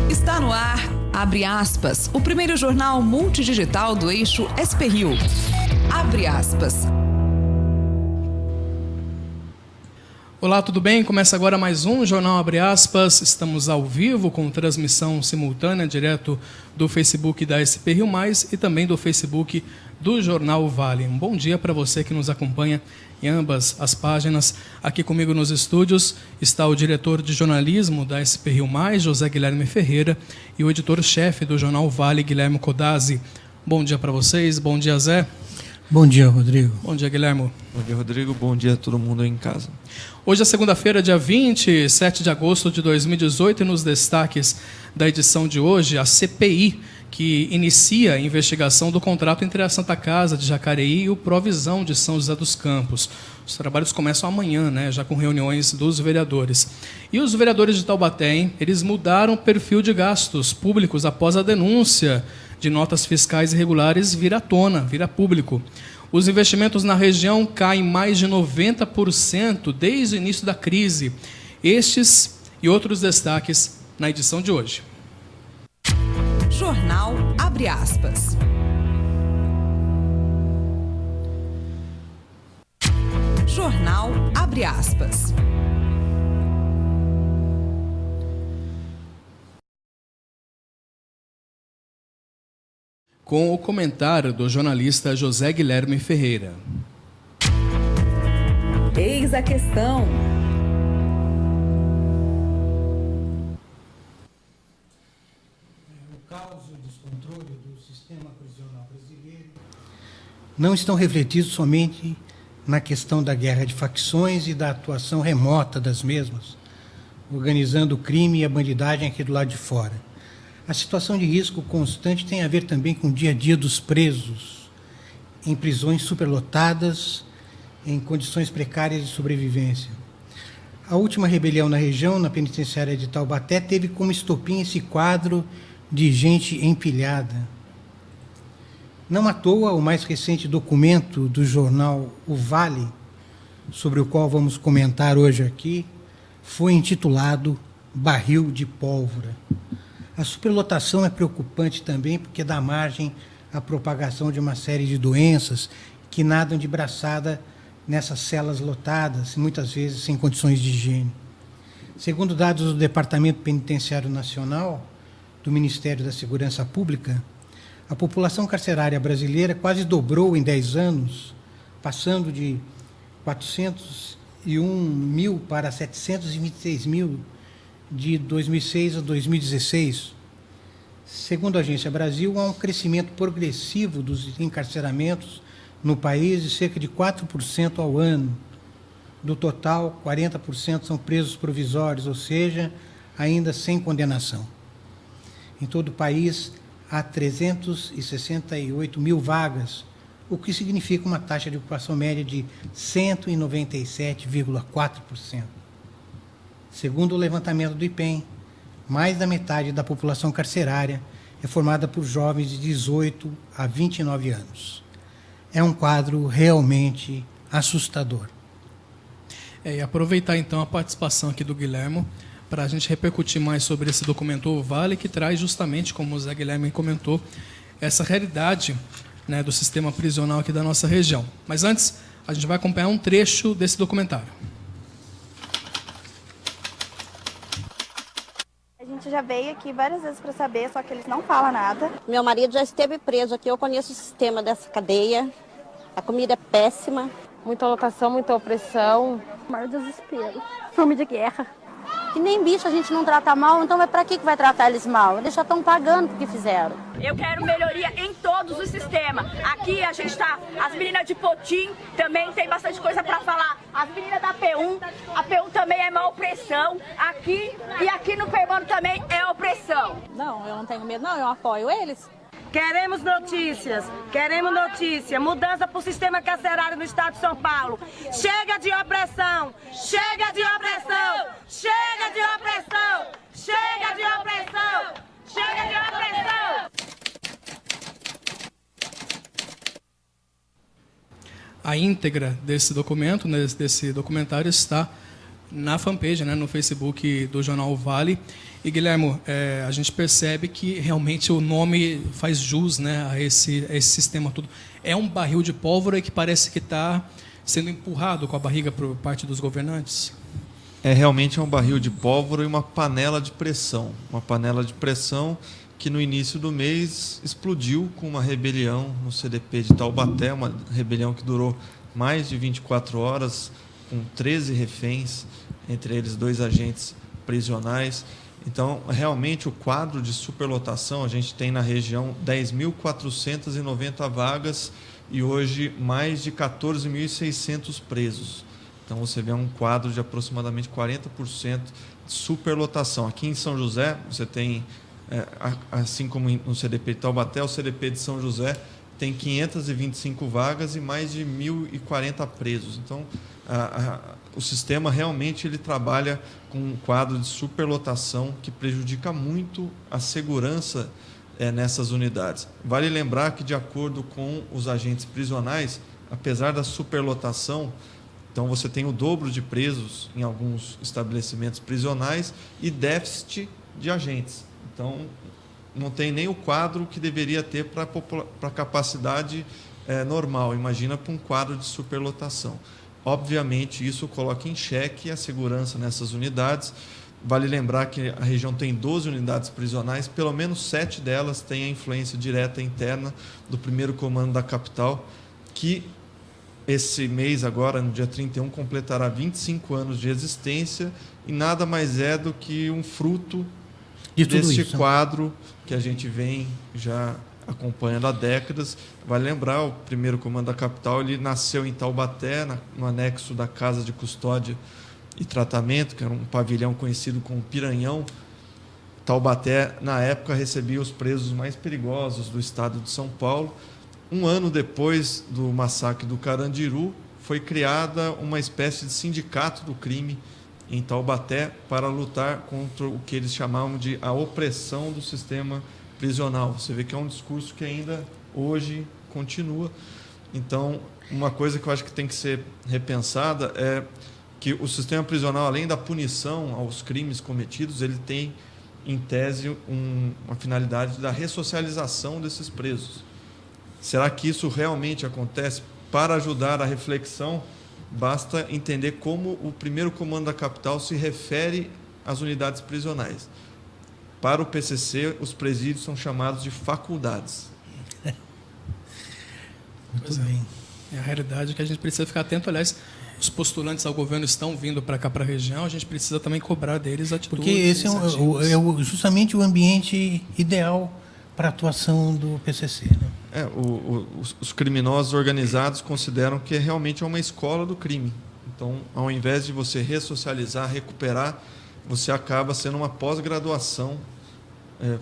Está no ar, abre aspas, o primeiro jornal multidigital do eixo SP-Rio. Abre aspas. Olá, tudo bem? Começa agora mais um Jornal Abre Aspas. Estamos ao vivo com transmissão simultânea direto do Facebook da SP-Rio+, e também do Facebook do Jornal Vale. Um bom dia para você que nos acompanha em ambas as páginas. Aqui comigo nos estúdios está o diretor de jornalismo da SP-Rio+, José Guilherme Ferreira, e o editor-chefe do Jornal Vale, Guilherme Codazzi. Bom dia para vocês. Bom dia, Zé. Bom dia, Rodrigo. Bom dia, Guilherme. Bom dia, Rodrigo. Bom dia a todo mundo aí em casa. Hoje é segunda-feira, dia 27 de agosto de 2018, e nos destaques da edição de hoje, a CPI, que inicia a investigação do contrato entre a Santa Casa de Jacareí e o Provisão de São José dos Campos. Os trabalhos começam amanhã, já com reuniões dos vereadores. E os vereadores de Taubaté, eles mudaram o perfil de gastos públicos após a denúncia de notas fiscais irregulares vir à tona, vir a público. Os investimentos na região caem mais de 90% desde o início da crise. Estes e outros destaques na edição de hoje. Jornal Abre Aspas. Jornal Abre Aspas. Com o comentário do jornalista José Guilherme Ferreira. Eis a questão. O caos e o descontrole do sistema prisional brasileiro não estão refletidos somente na questão da guerra de facções e da atuação remota das mesmas, organizando o crime e a bandidagem aqui do lado de fora. A situação de risco constante tem a ver também com o dia a dia dos presos, em prisões superlotadas, em condições precárias de sobrevivência. A última rebelião na região, na penitenciária de Taubaté, teve como estopim esse quadro de gente empilhada. Não à toa, o mais recente documento do jornal O Vale, sobre o qual vamos comentar hoje aqui, foi intitulado Barril de Pólvora. A superlotação é preocupante também porque dá margem à propagação de uma série de doenças que nadam de braçada nessas celas lotadas, muitas vezes sem condições de higiene. Segundo dados do Departamento Penitenciário Nacional, do Ministério da Segurança Pública, a população carcerária brasileira quase dobrou em 10 anos, passando de 401 mil para 726 mil de 2006 a 2016. Segundo a Agência Brasil, há um crescimento progressivo dos encarceramentos no país de cerca de 4% ao ano. Do total, 40% são presos provisórios, ou seja, ainda sem condenação. Em todo o país, há 368 mil vagas, o que significa uma taxa de ocupação média de 197,4%. Segundo o levantamento do IPEM, mais da metade da população carcerária é formada por jovens de 18 a 29 anos. É um quadro realmente assustador. E aproveitar então a participação aqui do Guilherme para a gente repercutir mais sobre esse documento O Vale, que traz justamente, como o Zé Guilherme comentou, essa realidade, do sistema prisional aqui da nossa região. Mas antes, a gente vai acompanhar um trecho desse documentário. A gente já veio aqui várias vezes para saber, só que eles não falam nada. Meu marido já esteve preso aqui, eu conheço o sistema dessa cadeia. A comida é péssima. Muita lotação, muita opressão. Maior desespero. Fome de guerra. Que nem bicho a gente não trata mal, então para que vai tratar eles mal? Eles já estão pagando por que fizeram. Eu quero melhoria em todos os sistemas. Aqui a gente tá, as meninas de Potim também tem bastante coisa para falar. As meninas da P1, a P1 também é uma opressão. Aqui e aqui no Permano também é opressão. Não, eu não tenho medo não, eu apoio eles. Queremos notícias, mudança para o sistema carcerário no estado de São Paulo. Chega de opressão, chega de opressão, chega de opressão, chega de opressão, chega de opressão. A íntegra desse documento, desse documentário, está na fanpage, né, no Facebook do Jornal Vale. E, Guilhermo, a gente percebe que realmente o nome faz jus, né, a esse sistema todo. É um barril de pólvora que parece que está sendo empurrado com a barriga por parte dos governantes? Realmente é um barril de pólvora e uma panela de pressão. Uma panela de pressão que no início do mês explodiu com uma rebelião no CDP de Taubaté, uma rebelião que durou mais de 24 horas, com 13 reféns, entre eles 2 agentes prisionais. Então, realmente, o quadro de superlotação, a gente tem na região 10.490 vagas e hoje mais de 14.600 presos. Então, você vê um quadro de aproximadamente 40% de superlotação. Aqui em São José, você tem, assim como no CDP de Taubaté, o CDP de São José tem 525 vagas e mais de 1.040 presos. Então, o sistema realmente ele trabalha com um quadro de superlotação que prejudica muito a segurança nessas unidades. Vale lembrar que, de acordo com os agentes prisionais, apesar da superlotação, então você tem o dobro de presos em alguns estabelecimentos prisionais e déficit de agentes. Então, não tem nem o quadro que deveria ter para a capacidade normal. Imagina para um quadro de superlotação. Obviamente, isso coloca em xeque a segurança nessas unidades. Vale lembrar que a região tem 12 unidades prisionais, pelo menos 7 delas têm a influência direta interna do primeiro comando da capital, que esse mês, agora, no dia 31, completará 25 anos de existência e nada mais é do que um fruto deste quadro que a gente vem já acompanhando há décadas. Vale lembrar, o primeiro comando da capital ele nasceu em Taubaté, no anexo da Casa de Custódia e Tratamento, que era um pavilhão conhecido como Piranhão. Taubaté, na época, recebia os presos mais perigosos do estado de São Paulo. Um ano depois do massacre do Carandiru, foi criada uma espécie de sindicato do crime em Taubaté para lutar contra o que eles chamavam de a opressão do sistema prisional. Você vê que é um discurso que ainda hoje continua. Então, uma coisa que eu acho que tem que ser repensada é que o sistema prisional, além da punição aos crimes cometidos, ele tem, em tese, uma finalidade da ressocialização desses presos. Será que isso realmente acontece? Para ajudar a reflexão, basta entender como o primeiro comando da capital se refere às unidades prisionais. Para o PCC, os presídios são chamados de faculdades. Muito bem. É a realidade que a gente precisa ficar atento. Aliás, os postulantes ao governo estão vindo para cá, para a região, a gente precisa também cobrar deles atitudes. Porque esse é justamente o ambiente ideal para a atuação do PCC. Né? Os criminosos organizados consideram que realmente é uma escola do crime. Então, ao invés de você ressocializar, recuperar, você acaba sendo uma pós-graduação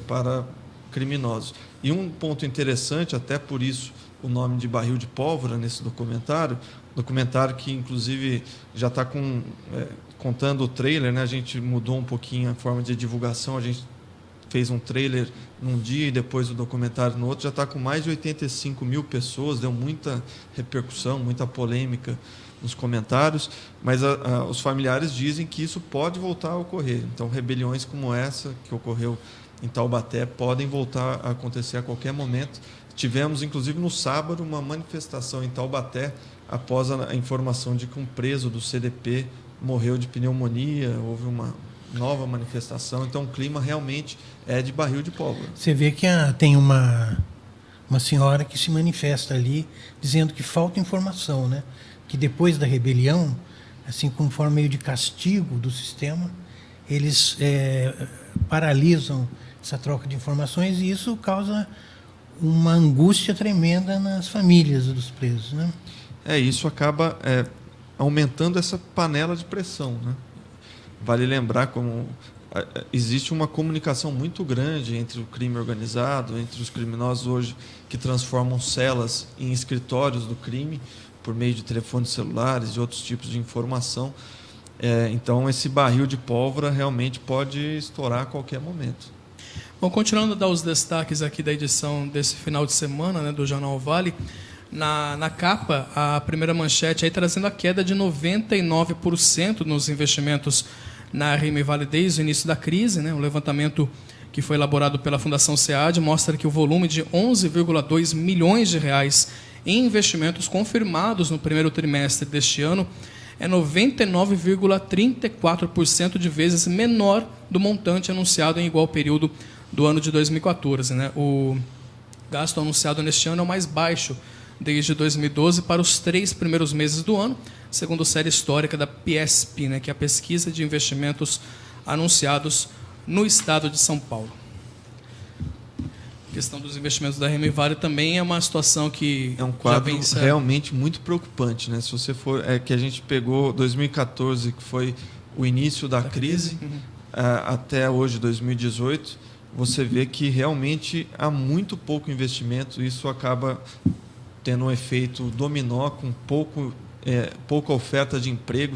para criminosos. E um ponto interessante, até por isso o nome de barril de pólvora nesse documentário que inclusive já está contando o trailer, né? A gente mudou um pouquinho a forma de divulgação, a gente fez um trailer num dia e depois o documentário no outro, já está com mais de 85 mil pessoas, deu muita repercussão, muita polêmica nos comentários, mas os familiares dizem que isso pode voltar a ocorrer. Então, rebeliões como essa que ocorreu em Taubaté podem voltar a acontecer a qualquer momento. Tivemos, inclusive, no sábado, uma manifestação em Taubaté após a informação de que um preso do CDP morreu de pneumonia, houve uma nova manifestação. Então, o clima realmente é de barril de pólvora. Você vê que tem uma senhora que se manifesta ali dizendo que falta informação, né? Que depois da rebelião, assim como forma meio de castigo do sistema, eles paralisam essa troca de informações e isso causa uma angústia tremenda nas famílias dos presos, né? Isso acaba aumentando essa panela de pressão, né? Vale lembrar como existe uma comunicação muito grande entre o crime organizado, entre os criminosos hoje que transformam celas em escritórios do crime por meio de telefones celulares e outros tipos de informação. Então, esse barril de pólvora realmente pode estourar a qualquer momento. Bom, continuando a dar os destaques aqui da edição desse final de semana, né, do Jornal Vale, Na capa, a primeira manchete aí trazendo a queda de 99% nos investimentos na RM Vale desde o início da crise, né? O levantamento que foi elaborado pela Fundação SEAD mostra que o volume de 11,2 milhões de reais em investimentos confirmados no primeiro trimestre deste ano é 99,34% de vezes menor do montante anunciado em igual período do ano de 2014. Né? O gasto anunciado neste ano é o mais baixo desde 2012 para os 3 primeiros meses do ano, segundo a série histórica da PSP, né, que é a Pesquisa de Investimentos Anunciados no Estado de São Paulo. A questão dos investimentos da RM Vale também é uma situação que é um quadro realmente muito preocupante, né? Se você for, que a gente pegou 2014, que foi o início da crise, até hoje, 2018, você vê que realmente há muito pouco investimento. Isso acaba tendo um efeito dominó com pouca oferta de emprego.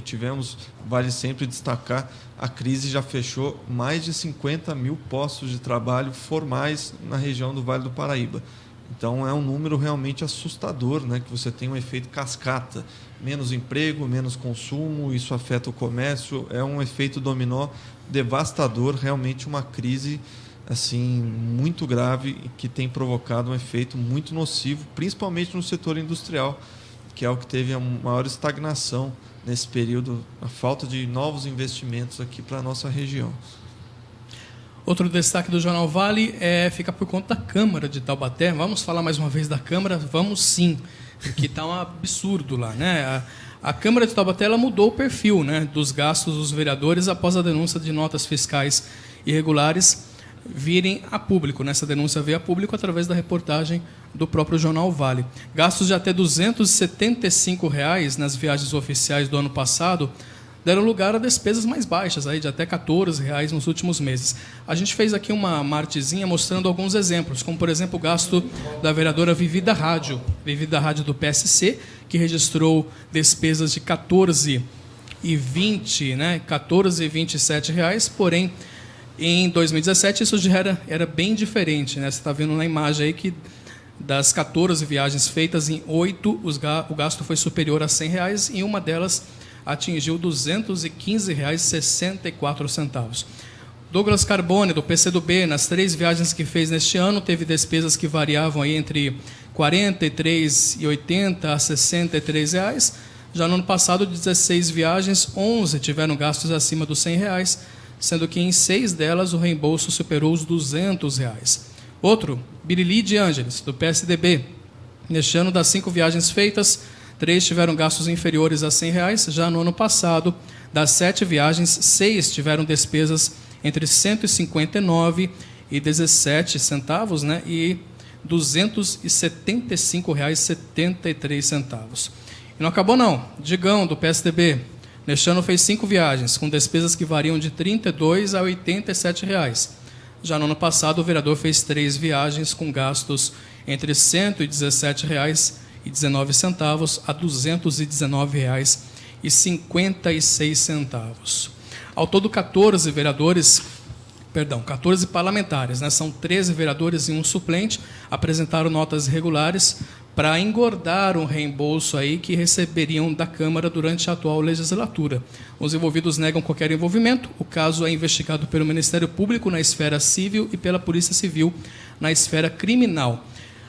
Vale sempre destacar, a crise já fechou mais de 50 mil postos de trabalho formais na região do Vale do Paraíba. Então é um número realmente assustador, né? Que você tem um efeito cascata, menos emprego, menos consumo, isso afeta o comércio, é um efeito dominó devastador, realmente uma crise assim muito grave que tem provocado um efeito muito nocivo, principalmente no setor industrial, que é o que teve a maior estagnação nesse período, a falta de novos investimentos aqui para a nossa região. Outro destaque do Jornal Vale fica por conta da Câmara de Taubaté. Vamos falar mais uma vez da Câmara? Vamos sim, porque está um absurdo lá, né? A Câmara de Taubaté ela mudou o perfil, né, dos gastos dos vereadores após a denúncia de notas fiscais irregulares virem a público. Nessa denúncia veio a público através da reportagem do próprio Jornal Vale. Gastos de até R$ 275 nas viagens oficiais do ano passado deram lugar a despesas mais baixas, aí de até R$ 14 nos últimos meses. A gente fez aqui uma artezinha mostrando alguns exemplos, como, por exemplo, o gasto da vereadora Vivi da Rádio do PSC, que registrou despesas de R$ 14,20, né, R$ 14,27, porém, em 2017, isso já era bem diferente, né? Você está vendo na imagem aí que das 14 viagens feitas, em 8 o gasto foi superior a R$ 100 e uma delas atingiu R$ 215,64. Douglas Carbone, do PCdoB, nas 3 viagens que fez neste ano, teve despesas que variavam aí entre R$ 43,80 a R$ 63. Já no ano passado, 16 viagens, 11 tiveram gastos acima dos R$ 100, sendo que em 6 delas o reembolso superou os R$ 200. Outro, Birili de Ângeles, do PSDB. Neste ano, das 5 viagens feitas, 3 tiveram gastos inferiores a R$ 100. Já no ano passado, das 7 viagens, 6 tiveram despesas entre R$ 159,17, né, e R$ 275,73. E não acabou não. Digão, do PSDB, neste ano fez 5 viagens, com despesas que variam de R$ 32 a R$ 87. Já no ano passado, o vereador fez 3 viagens com gastos entre R$ 117,19 a R$ 219,56. Ao todo, 14 parlamentares, né? São 13 vereadores e um suplente, apresentaram notas irregulares para engordar um reembolso aí que receberiam da Câmara durante a atual legislatura. Os envolvidos negam qualquer envolvimento. O caso é investigado pelo Ministério Público na esfera civil e pela Polícia Civil na esfera criminal.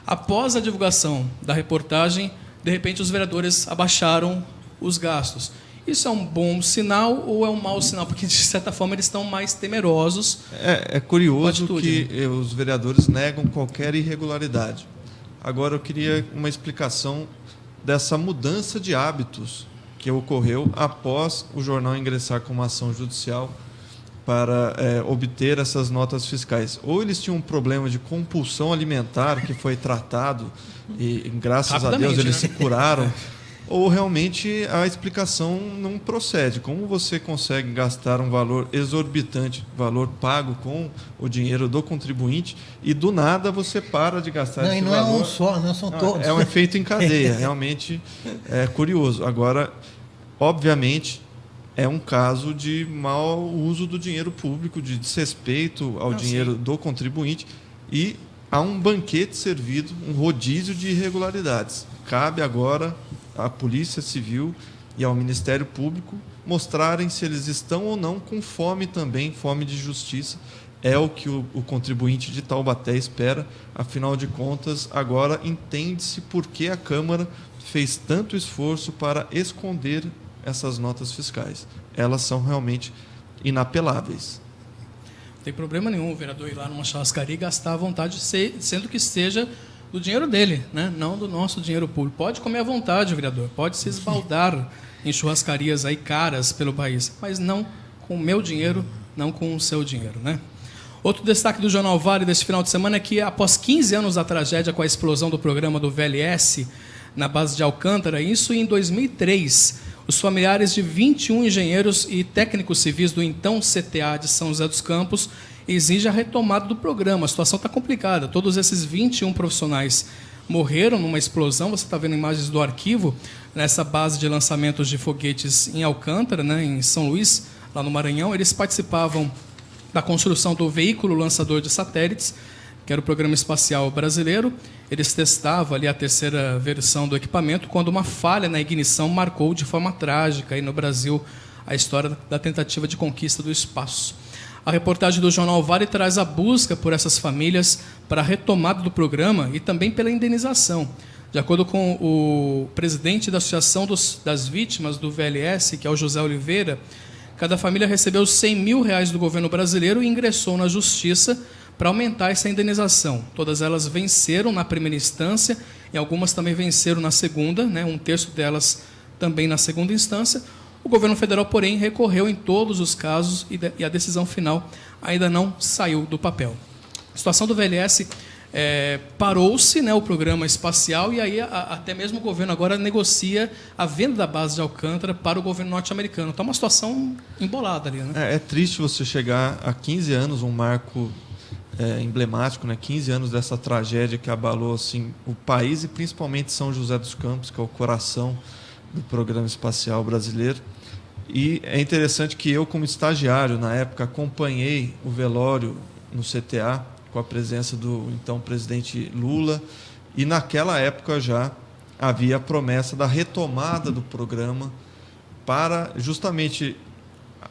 Após a divulgação da reportagem, de repente os vereadores abaixaram os gastos. Isso é um bom sinal ou é um mau sinal? Porque, de certa forma, eles estão mais temerosos. É curioso que os vereadores negam qualquer irregularidade. Agora, eu queria uma explicação dessa mudança de hábitos que ocorreu após o jornal ingressar com uma ação judicial para obter essas notas fiscais. Ou eles tinham um problema de compulsão alimentar que foi tratado e, graças a Deus, eles se curaram, ou realmente a explicação não procede. Como você consegue gastar um valor exorbitante, valor pago com o dinheiro do contribuinte, e do nada você para de gastar esse valor? Não é um só, não são todos. É um efeito em cadeia, realmente é curioso. Agora, obviamente, é um caso de mau uso do dinheiro público, de desrespeito ao dinheiro do contribuinte, e há um banquete servido, um rodízio de irregularidades. Cabe agora à Polícia Civil e ao Ministério Público mostrarem se eles estão ou não com fome também, fome de justiça. É o que o contribuinte de Taubaté espera. Afinal de contas, agora entende-se por que a Câmara fez tanto esforço para esconder essas notas fiscais. Elas são realmente inapeláveis. Não tem problema nenhum o vereador ir lá numa churrascaria e gastar à vontade, sendo que esteja do dinheiro dele, né? Não do nosso dinheiro público. Pode comer à vontade, vereador, pode se esbaldar em churrascarias aí caras pelo país, mas não com o meu dinheiro, não com o seu dinheiro, né? Outro destaque do Jornal Vale deste final de semana é que, após 15 anos da tragédia com a explosão do programa do VLS na base de Alcântara, isso em 2003, os familiares de 21 engenheiros e técnicos civis do então CTA de São José dos Campos exigem a retomada do programa. A situação está complicada. Todos esses 21 profissionais morreram numa explosão. Você está vendo imagens do arquivo nessa base de lançamentos de foguetes em Alcântara, né, em São Luís, lá no Maranhão. Eles participavam da construção do veículo lançador de satélites, que era o Programa Espacial Brasileiro. Eles testavam ali a terceira versão do equipamento, quando uma falha na ignição marcou de forma trágica aí no Brasil a história da tentativa de conquista do espaço. A reportagem do Jornal Vale traz a busca por essas famílias para a retomada do programa e também pela indenização. De acordo com o presidente da Associação das Vítimas do VLS, que é o José Oliveira, cada família recebeu R$100 mil do governo brasileiro e ingressou na justiça para aumentar essa indenização. Todas elas venceram na primeira instância e algumas também venceram na segunda, né, um terço delas também na segunda instância. O governo federal, porém, recorreu em todos os casos e a decisão final ainda não saiu do papel. A situação do VLS parou-se, né, o programa espacial, e aí até mesmo o governo agora negocia a venda da base de Alcântara para o governo norte-americano. Está uma situação embolada ali, né? É triste você chegar a 15 anos, um marco emblemático, né? 15 anos dessa tragédia que abalou assim, o país e principalmente São José dos Campos, que é o coração do programa espacial brasileiro. E é interessante que eu, como estagiário, na época, acompanhei o velório no CTA, com a presença do então presidente Lula, e naquela época já havia a promessa da retomada do programa para justamente,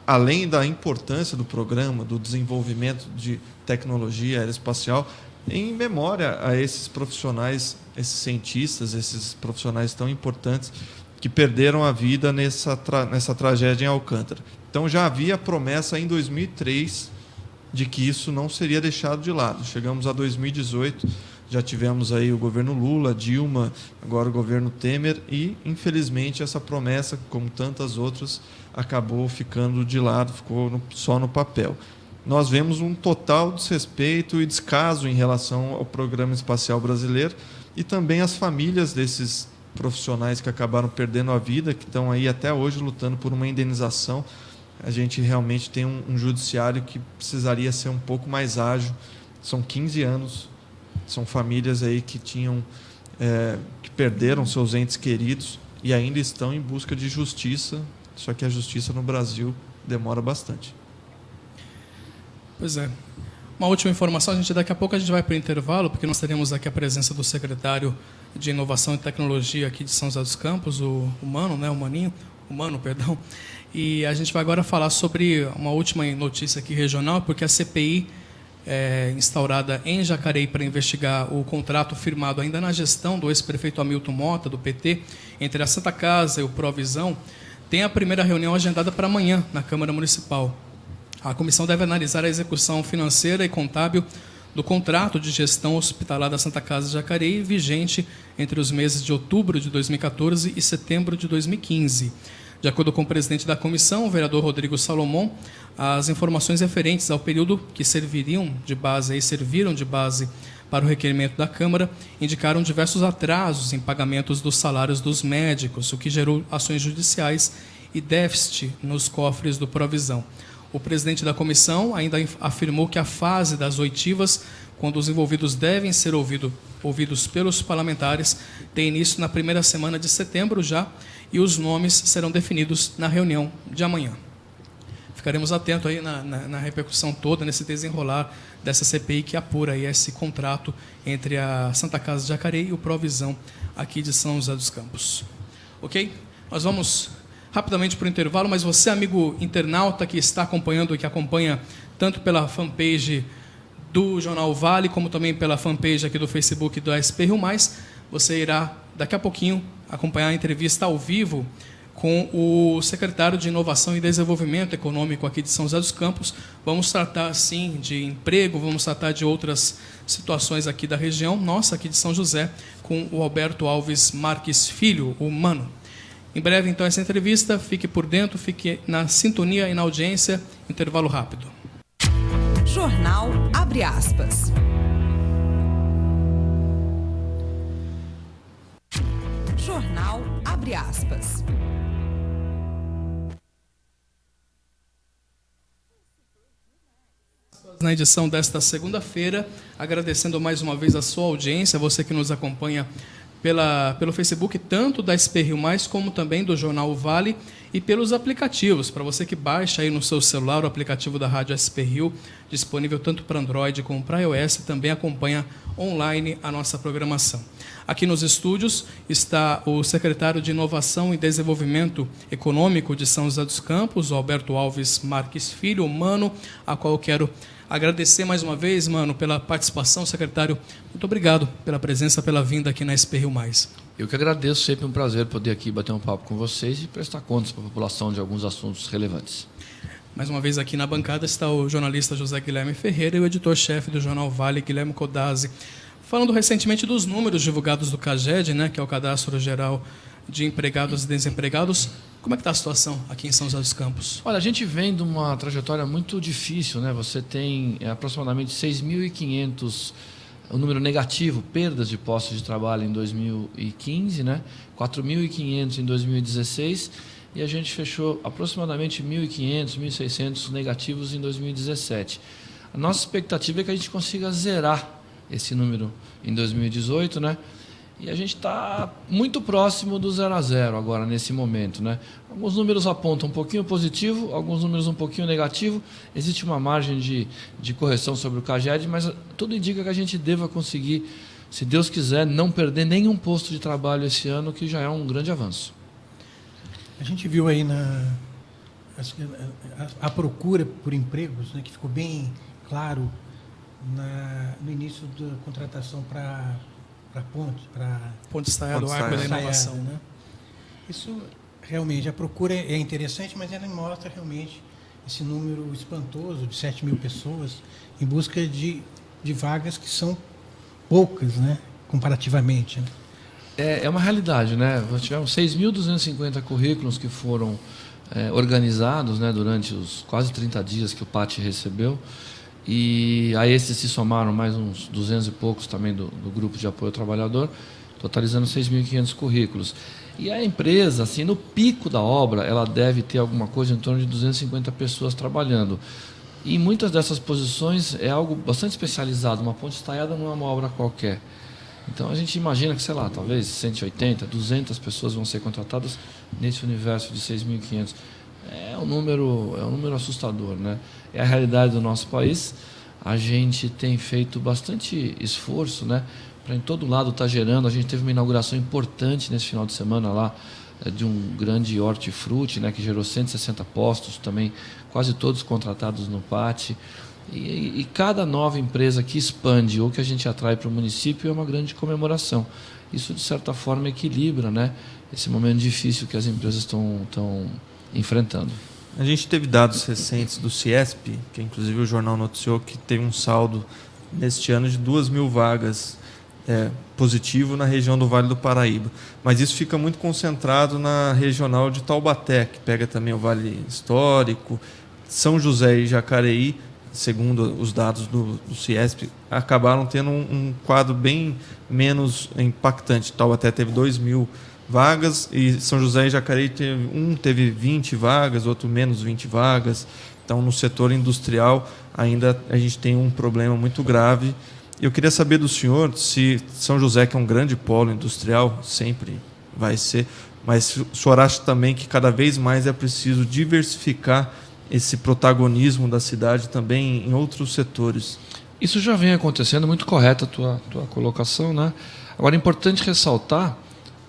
além da importância do programa, do desenvolvimento de tecnologia aeroespacial, em memória a esses profissionais, esses cientistas, esses profissionais tão importantes que perderam a vida nessa tragédia em Alcântara. Então já havia a promessa em 2003 de que isso não seria deixado de lado. Chegamos a 2018, já tivemos aí o governo Lula, Dilma, agora o governo Temer, e infelizmente essa promessa, como tantas outras, acabou ficando de lado, ficou só no papel. Nós vemos um total desrespeito e descaso em relação ao programa espacial brasileiro e também as famílias desses profissionais que acabaram perdendo a vida, que estão aí até hoje lutando por uma indenização. A gente realmente tem um judiciário que precisaria ser um pouco mais ágil. São 15 anos, são famílias aí que que perderam seus entes queridos e ainda estão em busca de justiça, só que a justiça no Brasil demora bastante. Pois é. Uma última informação, daqui a pouco a gente vai para o intervalo, porque nós teremos aqui a presença do secretário de Inovação e Tecnologia aqui de São José dos Campos, o Mano, perdão. E a gente vai agora falar sobre uma última notícia aqui regional, porque a CPI instaurada em Jacareí para investigar o contrato firmado ainda na gestão do ex-prefeito Hamilton Mota, do PT, entre a Santa Casa e o Provisão, tem a primeira reunião agendada para amanhã na Câmara Municipal. A comissão deve analisar a execução financeira e contábil do contrato de gestão hospitalar da Santa Casa de Jacareí, vigente entre os meses de outubro de 2014 e setembro de 2015. De acordo com o presidente da comissão, o vereador Rodrigo Salomão, as informações referentes ao período que serviram de base para o requerimento da Câmara indicaram diversos atrasos em pagamentos dos salários dos médicos, o que gerou ações judiciais e déficit nos cofres do Provisão. O presidente da comissão ainda afirmou que a fase das oitivas, quando os envolvidos devem ser ouvidos pelos parlamentares, tem início na primeira semana de setembro já, e os nomes serão definidos na reunião de amanhã. Ficaremos atentos aí na repercussão toda, nesse desenrolar dessa CPI que apura aí esse contrato entre a Santa Casa de Jacareí e o Provisão aqui de São José dos Campos. Ok? Nós vamos rapidamente para o intervalo, mas você, amigo internauta que está acompanhando e que acompanha tanto pela fanpage do Jornal Vale, como também pela fanpage aqui do Facebook do SP Rio Mais, você irá, daqui a pouquinho, acompanhar a entrevista ao vivo com o secretário de Inovação e Desenvolvimento Econômico aqui de São José dos Campos. Vamos tratar, sim, de emprego, vamos tratar de outras situações aqui da região, nossa, aqui de São José, com o Alberto Alves Marques Filho, o Mano. Em breve, então, essa entrevista. Fique por dentro, fique na sintonia e na audiência. Intervalo rápido. Jornal Abre Aspas. Jornal Abre Aspas. Na edição desta segunda-feira, agradecendo mais uma vez a sua audiência, você que nos acompanha pelo Facebook, tanto da SP Rio Mais, como também do Jornal Vale, e pelos aplicativos, para você que baixa aí no seu celular o aplicativo da Rádio SP Rio, disponível tanto para Android como para iOS, e também acompanha online a nossa programação. Aqui nos estúdios está o secretário de Inovação e Desenvolvimento Econômico de São José dos Campos, o Alberto Alves Marques Filho, o Mano, a qual eu quero agradecer mais uma vez, Mano, pela participação, secretário. Muito obrigado pela presença, pela vinda aqui na SP Rio Mais. Eu que agradeço, sempre um prazer poder aqui bater um papo com vocês e prestar contas para a população de alguns assuntos relevantes. Mais uma vez aqui na bancada está o jornalista José Guilherme Ferreira e o editor-chefe do Jornal Vale, Guilherme Codazzi. Falando recentemente dos números divulgados do CAGED, né, que é o Cadastro Geral de Empregados e Desempregados, como é que está a situação aqui em São José dos Campos? Olha, a gente vem de uma trajetória muito difícil, né? Você tem aproximadamente 6.500, o número negativo, perdas de postos de trabalho em 2015, né? 4.500 em 2016, e a gente fechou aproximadamente 1.500, 1.600 negativos em 2017. A nossa expectativa é que a gente consiga zerar esse número em 2018, né? E a gente está muito próximo do 0 a 0 agora, nesse momento, né? Alguns números apontam um pouquinho positivo, alguns números um pouquinho negativo. Existe uma margem de correção sobre o CAGED, mas tudo indica que a gente deva conseguir, se Deus quiser, não perder nenhum posto de trabalho esse ano, que já é um grande avanço. A gente viu aí a procura por empregos, né, que ficou bem claro no início da contratação para Ponte Estaiada, o Arco da Inovação, né? Isso realmente, a procura é interessante, mas ela mostra realmente esse número espantoso de 7 mil pessoas em busca de vagas que são poucas, né, comparativamente, né? É uma realidade, né? Nós tivemos 6.250 currículos que foram organizados, né, durante os quase 30 dias que o PAT recebeu. E a esses se somaram mais uns 200 e poucos também do grupo de apoio ao trabalhador, totalizando 6.500 currículos. E a empresa, assim, no pico da obra, ela deve ter alguma coisa em torno de 250 pessoas trabalhando. E em muitas dessas posições é algo bastante especializado. Uma ponte estaiada não é uma obra qualquer. Então a gente imagina que, sei lá, talvez 180, 200 pessoas vão ser contratadas nesse universo de 6.500. É um número assustador, né? É a realidade do nosso país. A gente tem feito bastante esforço, né, para em todo lado estar gerando. A gente teve uma inauguração importante nesse final de semana lá, de um grande hortifruti, né, que gerou 160 postos, também quase todos contratados no PAT. E cada nova empresa que expande ou que a gente atrai para o município é uma grande comemoração. Isso, de certa forma, equilibra, né, esse momento difícil que as empresas estão enfrentando. A gente teve dados recentes do CIESP, que inclusive o jornal noticiou que teve um saldo neste ano de 2.000 vagas positivo na região do Vale do Paraíba. Mas isso fica muito concentrado na regional de Taubaté, que pega também o Vale Histórico. São José e Jacareí, segundo os dados do CIESP, acabaram tendo um quadro bem menos impactante. Taubaté teve 2.000 vagas e São José e Jacareí teve 20 vagas, outro menos 20 vagas. Então, no setor industrial, ainda a gente tem um problema muito grave. Eu queria saber do senhor se São José, que é um grande polo industrial, sempre vai ser, mas o senhor acha também que cada vez mais é preciso diversificar esse protagonismo da cidade também em outros setores? Isso já vem acontecendo, muito correta a tua colocação, né? Agora, é importante ressaltar,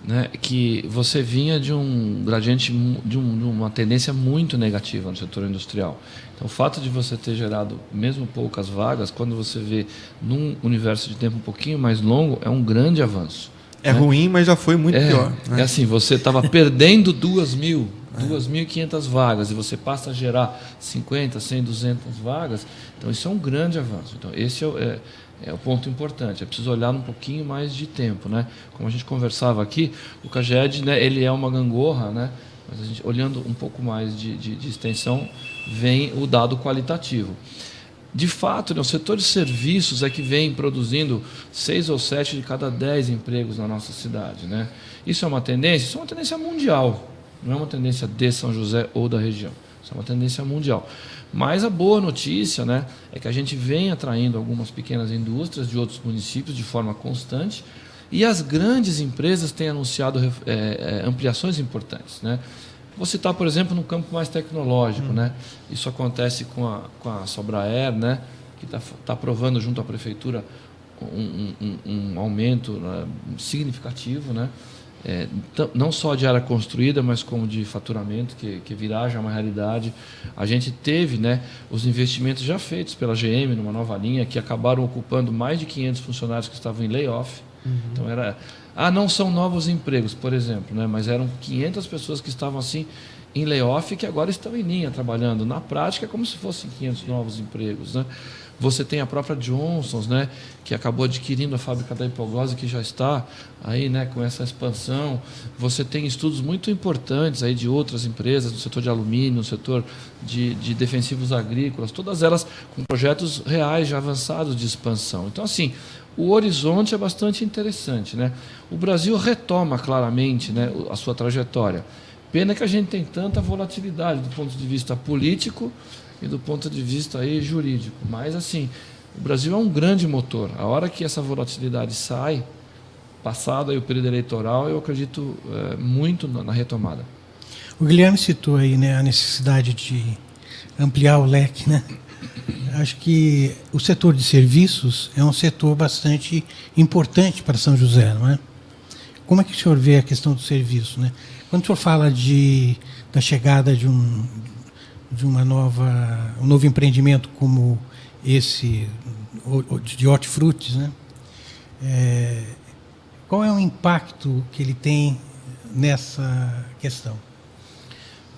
né, que você vinha de um gradiente, de uma tendência muito negativa no setor industrial. Então, o fato de você ter gerado mesmo poucas vagas, quando você vê num universo de tempo um pouquinho mais longo, é um grande avanço. É, né? Ruim, mas já foi muito pior. Né? É assim, você estava perdendo 2.500 vagas e você passa a gerar 50, 100, 200 vagas, então isso é um grande avanço. Então, esse é o ponto importante. É preciso olhar um pouquinho mais de tempo, né? Como a gente conversava aqui, o CAGED, né, ele é uma gangorra, né? Mas a gente, olhando um pouco mais de extensão, vem o dado qualitativo. De fato, né, o setor de serviços é que vem produzindo 6 ou 7 de cada 10 empregos na nossa cidade, né? Isso é uma tendência? Isso é uma tendência mundial, não é uma tendência de São José ou da região. Isso é uma tendência mundial. Mas a boa notícia, né, é que a gente vem atraindo algumas pequenas indústrias de outros municípios de forma constante e as grandes empresas têm anunciado ampliações importantes, né? Vou citar, por exemplo, no campo mais tecnológico, né? Isso acontece com a Sobraer, né, que está aprovando junto à prefeitura um aumento, né, significativo, né? Não só de área construída, mas como de faturamento, que virá já uma realidade. A gente teve, né, os investimentos já feitos pela GM numa nova linha, que acabaram ocupando mais de 500 funcionários que estavam em layoff. Então não são novos empregos, por exemplo, né, mas eram 500 pessoas que estavam assim em layoff, que agora estão em linha trabalhando. Na prática, é como se fossem 500 novos empregos, né? Você tem a própria Johnson's, né, que acabou adquirindo a fábrica da hipoglose, que já está aí, né, com essa expansão. Você tem estudos muito importantes aí de outras empresas no setor de alumínio, no setor de defensivos agrícolas, todas elas com projetos reais já avançados de expansão. Então, assim, o horizonte é bastante interessante, né? O Brasil retoma claramente, né, a sua trajetória. Pena que a gente tem tanta volatilidade do ponto de vista político e do ponto de vista aí jurídico. Mas, assim, o Brasil é um grande motor. A hora que essa volatilidade sai, passado aí o período eleitoral, eu acredito muito na retomada. O Guilherme citou aí, né, a necessidade de ampliar o leque, né? Acho que o setor de serviços é um setor bastante importante para São José, não é? Como é que o senhor vê a questão do serviço, né? Quando o senhor fala da chegada de um novo empreendimento como esse de hortifrutis, né? Qual é o impacto que ele tem nessa questão?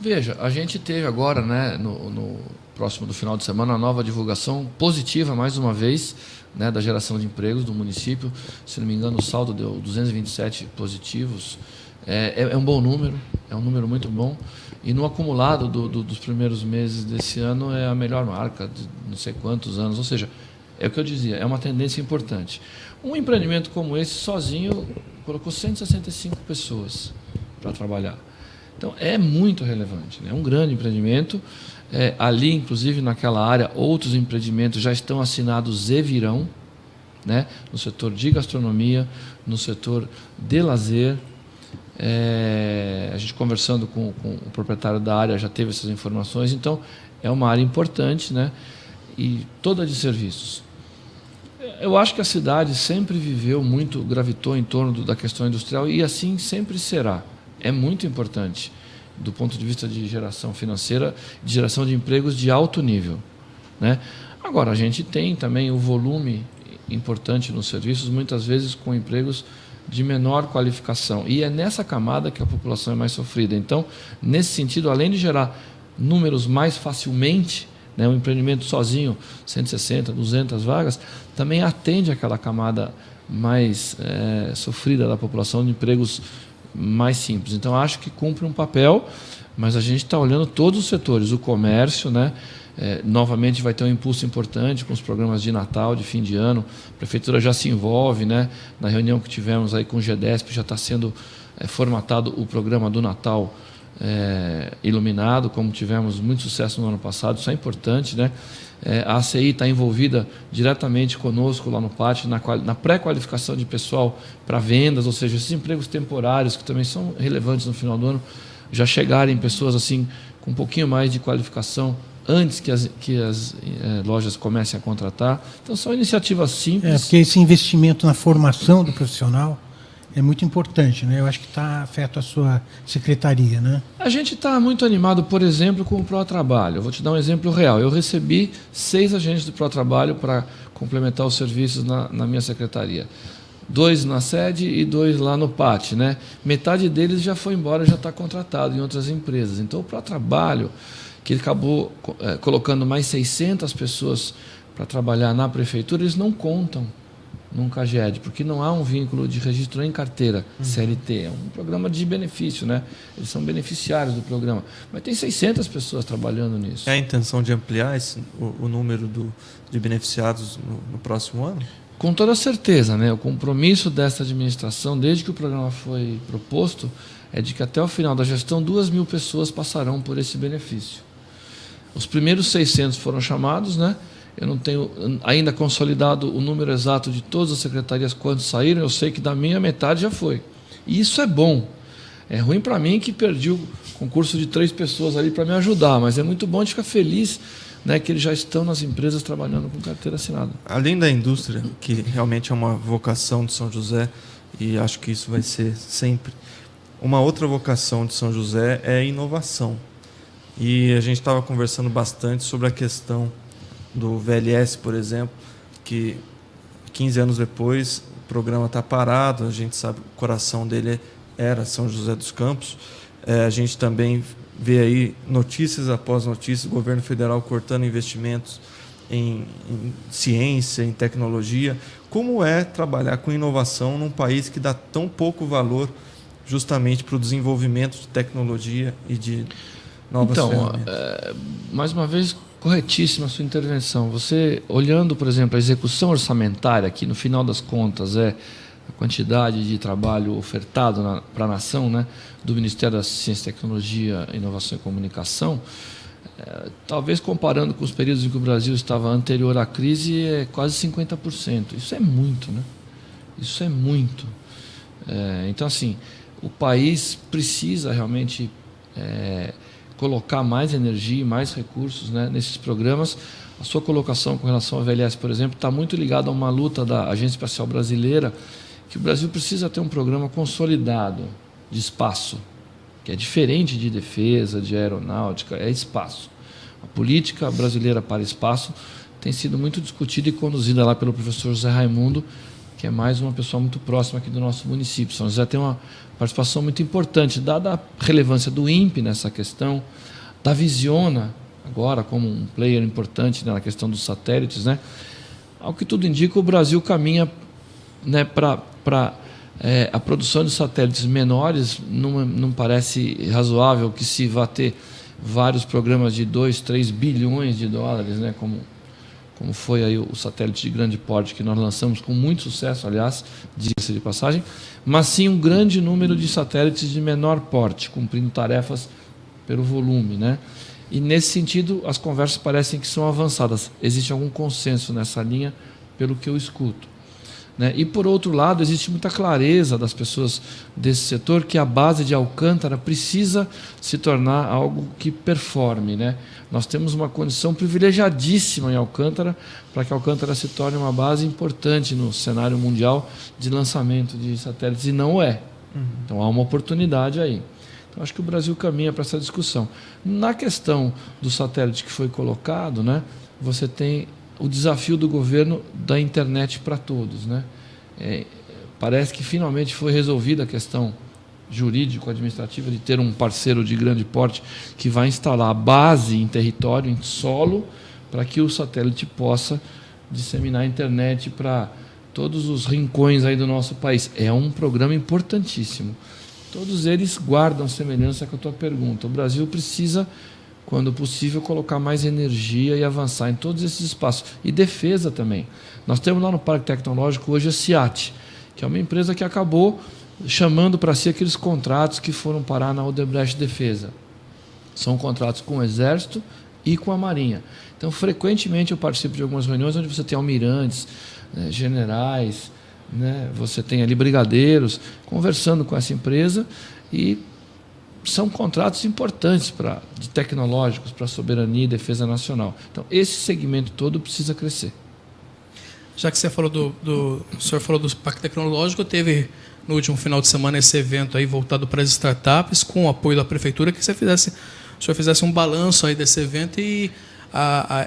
Veja, a gente teve agora, né, no próximo do final de semana, a nova divulgação positiva, mais uma vez, né, da geração de empregos do município. Se não me engano, o saldo deu 227 positivos. É um bom número, é um número muito bom. E no acumulado dos primeiros meses desse ano é a melhor marca de não sei quantos anos. Ou seja, é o que eu dizia, é uma tendência importante. Um empreendimento como esse, sozinho, colocou 165 pessoas para trabalhar. Então, é muito relevante, né? É um grande empreendimento. Ali, inclusive, naquela área, outros empreendimentos já estão assinados e virão, né? No setor de gastronomia, no setor de lazer. A gente conversando com o proprietário da área já teve essas informações. Então, é uma área importante, né? E toda de serviços. Eu acho que a cidade sempre gravitou em torno da questão industrial e assim sempre será. É muito importante do ponto de vista de geração financeira, de geração de empregos de alto nível, né? Agora, a gente tem também o volume importante nos serviços, muitas vezes com empregos de menor qualificação. E é nessa camada que a população é mais sofrida. Então, nesse sentido, além de gerar números mais facilmente, né, um empreendimento sozinho, 160, 200 vagas, também atende aquela camada mais sofrida da população de empregos mais simples. Então, acho que cumpre um papel, mas a gente está olhando todos os setores. O comércio, né? Novamente vai ter um impulso importante com os programas de Natal, de fim de ano. A Prefeitura já se envolve, né? Na reunião que tivemos aí com o GEDESP, já está sendo formatado o programa do Natal iluminado, como tivemos muito sucesso no ano passado. Isso é importante, né? A ACI está envolvida diretamente conosco lá no pátio, na pré-qualificação de pessoal para vendas, ou seja, esses empregos temporários, que também são relevantes no final do ano, já chegarem pessoas assim com um pouquinho mais de qualificação antes que as lojas comecem a contratar. Então, são iniciativas simples. Porque esse investimento na formação do profissional é muito importante, né? Eu acho que está afeto à sua secretaria, né? A gente está muito animado, por exemplo, com o ProTrabalho. Eu vou te dar um exemplo real. Eu recebi 6 agentes do ProTrabalho para complementar os serviços na minha secretaria. 2 na sede e 2 lá no PAT, né? Metade deles já foi embora, já está contratado em outras empresas. Então, o ProTrabalho, que ele acabou colocando mais 600 pessoas para trabalhar na prefeitura, eles não contam num CAGED, porque não há um vínculo de registro em carteira, CLT. É um programa de benefício, né? Eles são beneficiários do programa. Mas tem 600 pessoas trabalhando nisso. É a intenção de ampliar o número de beneficiados no próximo ano? Com toda certeza, né? O compromisso dessa administração, desde que o programa foi proposto, é de que até o final da gestão 2.000 pessoas passarão por esse benefício. Os primeiros 600 foram chamados, né? Eu não tenho ainda consolidado o número exato de todas as secretarias quantos saíram, eu sei que da minha metade já foi. E isso é bom. É ruim para mim que perdi o concurso de 3 pessoas ali para me ajudar, mas é muito bom de ficar feliz, né, que eles já estão nas empresas trabalhando com carteira assinada. Além da indústria, que realmente é uma vocação de São José, e acho que isso vai ser sempre, uma outra vocação de São José é a inovação. E a gente estava conversando bastante sobre a questão do VLS, por exemplo, que 15 anos depois o programa está parado, a gente sabe que o coração dele era São José dos Campos. A gente também vê aí notícias após notícias, o governo federal cortando investimentos em ciência, em tecnologia. Como é trabalhar com inovação num país que dá tão pouco valor justamente para o desenvolvimento de tecnologia e de novas ferramentas? Mais uma vez, corretíssima a sua intervenção. Você, olhando, por exemplo, a execução orçamentária, que no final das contas é a quantidade de trabalho ofertado para a nação, né, do Ministério da Ciência, Tecnologia, Inovação e Comunicação, talvez comparando com os períodos em que o Brasil estava anterior à crise, é quase 50%. Isso é muito, né? Isso é muito. Então, assim, o país precisa realmente colocar mais energia e mais recursos, né, nesses programas. A sua colocação com relação ao VLS, por exemplo, está muito ligada a uma luta da Agência Espacial Brasileira, que o Brasil precisa ter um programa consolidado de espaço, que é diferente de defesa, de aeronáutica, é espaço. A política brasileira para espaço tem sido muito discutida e conduzida lá pelo professor José Raimundo, que é mais uma pessoa muito próxima aqui do nosso município. São José tem uma participação muito importante, dada a relevância do INPE nessa questão, da Visiona, agora como um player importante, né, na questão dos satélites, né? Ao que tudo indica, o Brasil caminha, né, para a produção de satélites menores. Não parece razoável que se vá ter vários programas de 2, 3 bilhões de dólares, né, como foi aí o satélite de grande porte que nós lançamos com muito sucesso, aliás, diga-se de passagem, mas sim um grande número de satélites de menor porte, cumprindo tarefas pelo volume, né? E nesse sentido as conversas parecem que são avançadas. Existe algum consenso nessa linha, pelo que eu escuto, né? E por outro lado, existe muita clareza das pessoas desse setor que a base de Alcântara precisa se tornar algo que performe, né? Nós temos uma condição privilegiadíssima em Alcântara para que Alcântara se torne uma base importante no cenário mundial de lançamento de satélites, e não é. Então há uma oportunidade aí. Então acho que o Brasil caminha para essa discussão. Na questão do satélite que foi colocado, né, você tem o desafio do governo da internet para todos, né? Parece que finalmente foi resolvida a questão jurídico-administrativa de ter um parceiro de grande porte que vai instalar a base em território, em solo, para que o satélite possa disseminar a internet para todos os rincões aí do nosso país. É um programa importantíssimo. Todos eles guardam semelhança com a tua pergunta. O Brasil precisa, quando possível, colocar mais energia e avançar em todos esses espaços. E defesa também. Nós temos lá no Parque Tecnológico hoje a CIAT, que é uma empresa que acabou chamando para si aqueles contratos que foram parar na Odebrecht Defesa. São contratos com o Exército e com a Marinha. Então, frequentemente eu participo de algumas reuniões onde você tem almirantes, né, generais, né, você tem ali brigadeiros, conversando com essa empresa e são contratos importantes de tecnológicos para a soberania e defesa nacional. Então, esse segmento todo precisa crescer. Já que você falou o senhor falou do Parque Tecnológico, teve no último final de semana esse evento aí voltado para as startups, com o apoio da prefeitura, que o senhor fizesse um balanço aí desse evento e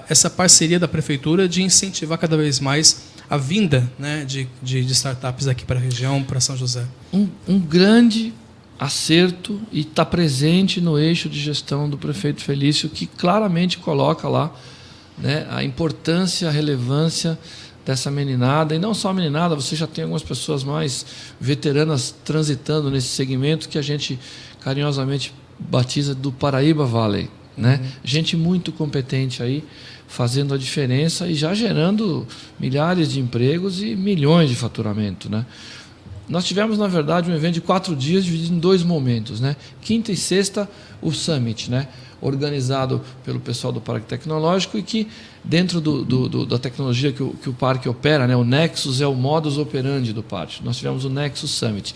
essa parceria da prefeitura de incentivar cada vez mais a vinda, né, de startups aqui para a região, para São José. Um grande acerto e está presente no eixo de gestão do prefeito Felício, que claramente coloca lá, né, a importância, a relevância dessa meninada, e não só a meninada, você já tem algumas pessoas mais veteranas transitando nesse segmento que a gente carinhosamente batiza do Paraíba Valley, né? Gente muito competente aí, fazendo a diferença e já gerando milhares de empregos e milhões de faturamento, né? Nós tivemos, na verdade, um evento de 4 dias dividido em 2 momentos, né? Quinta e sexta, o Summit, né? Organizado pelo pessoal do Parque Tecnológico e que, dentro da tecnologia que o parque opera, né? O Nexus é o modus operandi do parque. Nós tivemos o Nexus Summit.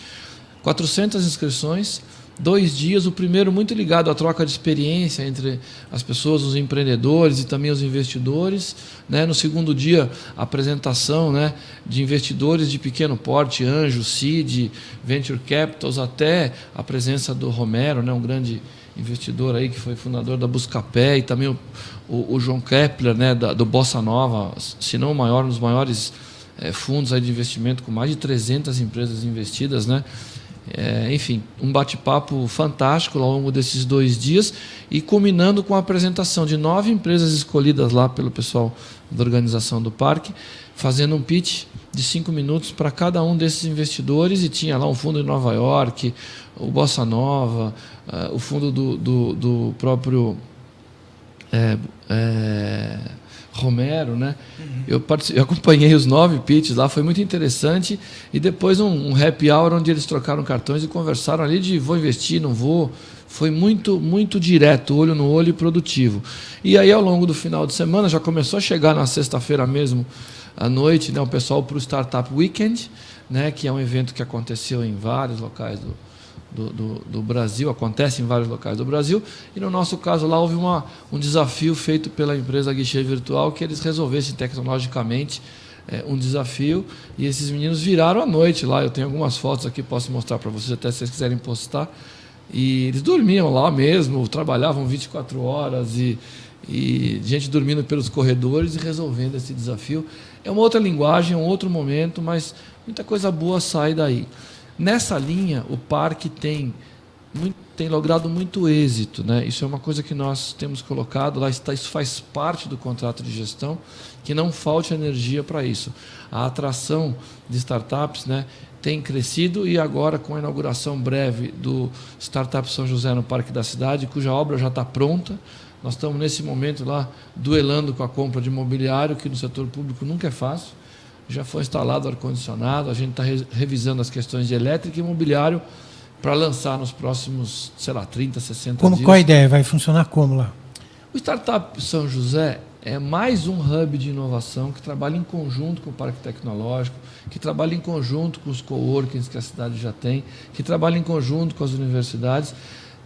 400 inscrições, 2 dias, o primeiro muito ligado à troca de experiência entre as pessoas, os empreendedores e também os investidores, né? No segundo dia, a apresentação, né, de investidores de pequeno porte, Anjo, Seed, Venture Capitals, até a presença do Romero, né, um grande investidor aí que foi fundador da Buscapé, e também o João Kepler, né, do Bossa Nova, se não o maior, um dos maiores fundos aí de investimento, com mais de 300 empresas investidas, né? Enfim, um bate-papo fantástico ao longo desses 2 dias e culminando com a apresentação de 9 empresas escolhidas lá pelo pessoal da organização do parque, fazendo um pitch de 5 minutos para cada um desses investidores, e tinha lá um fundo de Nova York, o Bossa Nova, o fundo do próprio Romero, né? Eu acompanhei os 9 pitches lá, foi muito interessante, e depois um happy hour onde eles trocaram cartões e conversaram ali de vou investir, não vou. Foi muito, muito direto, olho no olho e produtivo. E aí, ao longo do final de semana, já começou a chegar na sexta-feira mesmo, à noite, né, o pessoal para o Startup Weekend, né, que é um evento que aconteceu em vários locais do Brasil, acontece em vários locais do Brasil, e no nosso caso lá houve um desafio feito pela empresa Guichê Virtual, que eles resolvessem tecnologicamente um desafio, e esses meninos viraram à noite lá. Eu tenho algumas fotos aqui, posso mostrar para vocês até se vocês quiserem postar, e eles dormiam lá mesmo, trabalhavam 24 horas e gente dormindo pelos corredores e resolvendo esse desafio. É uma outra linguagem, é um outro momento, mas muita coisa boa sai daí. Nessa linha, o parque tem logrado muito êxito, né? Isso é uma coisa que nós temos colocado lá, isso faz parte do contrato de gestão, que não falte energia para isso. A atração de startups, né, tem crescido, e agora com a inauguração breve do Startup São José no Parque da Cidade, cuja obra já está pronta. Nós estamos nesse momento lá duelando com a compra de imobiliário, que no setor público nunca é fácil. Já foi instalado ar-condicionado, a gente está revisando as questões de elétrica e imobiliário para lançar nos próximos, 30, 60 dias. Qual a ideia? Vai funcionar como lá? O Startup São José é mais um hub de inovação que trabalha em conjunto com o Parque Tecnológico, que trabalha em conjunto com os coworkings que a cidade já tem, que trabalha em conjunto com as universidades.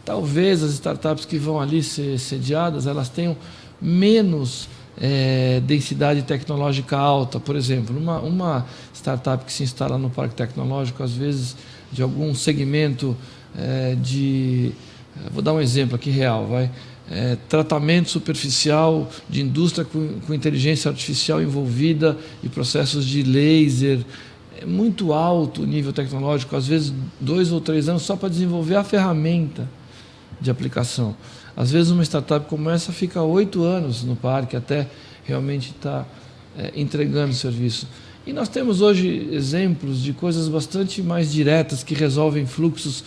Talvez as startups que vão ali ser sediadas, elas tenham menos densidade tecnológica alta. Por exemplo, uma startup que se instala no Parque Tecnológico, às vezes de algum segmento vou dar um exemplo aqui real, tratamento superficial de indústria com inteligência artificial envolvida e processos de laser, é muito alto o nível tecnológico, às vezes 2 ou 3 anos só para desenvolver a ferramenta de aplicação. Às vezes uma startup como essa fica 8 anos no parque até realmente estar entregando serviço. E nós temos hoje exemplos de coisas bastante mais diretas que resolvem fluxos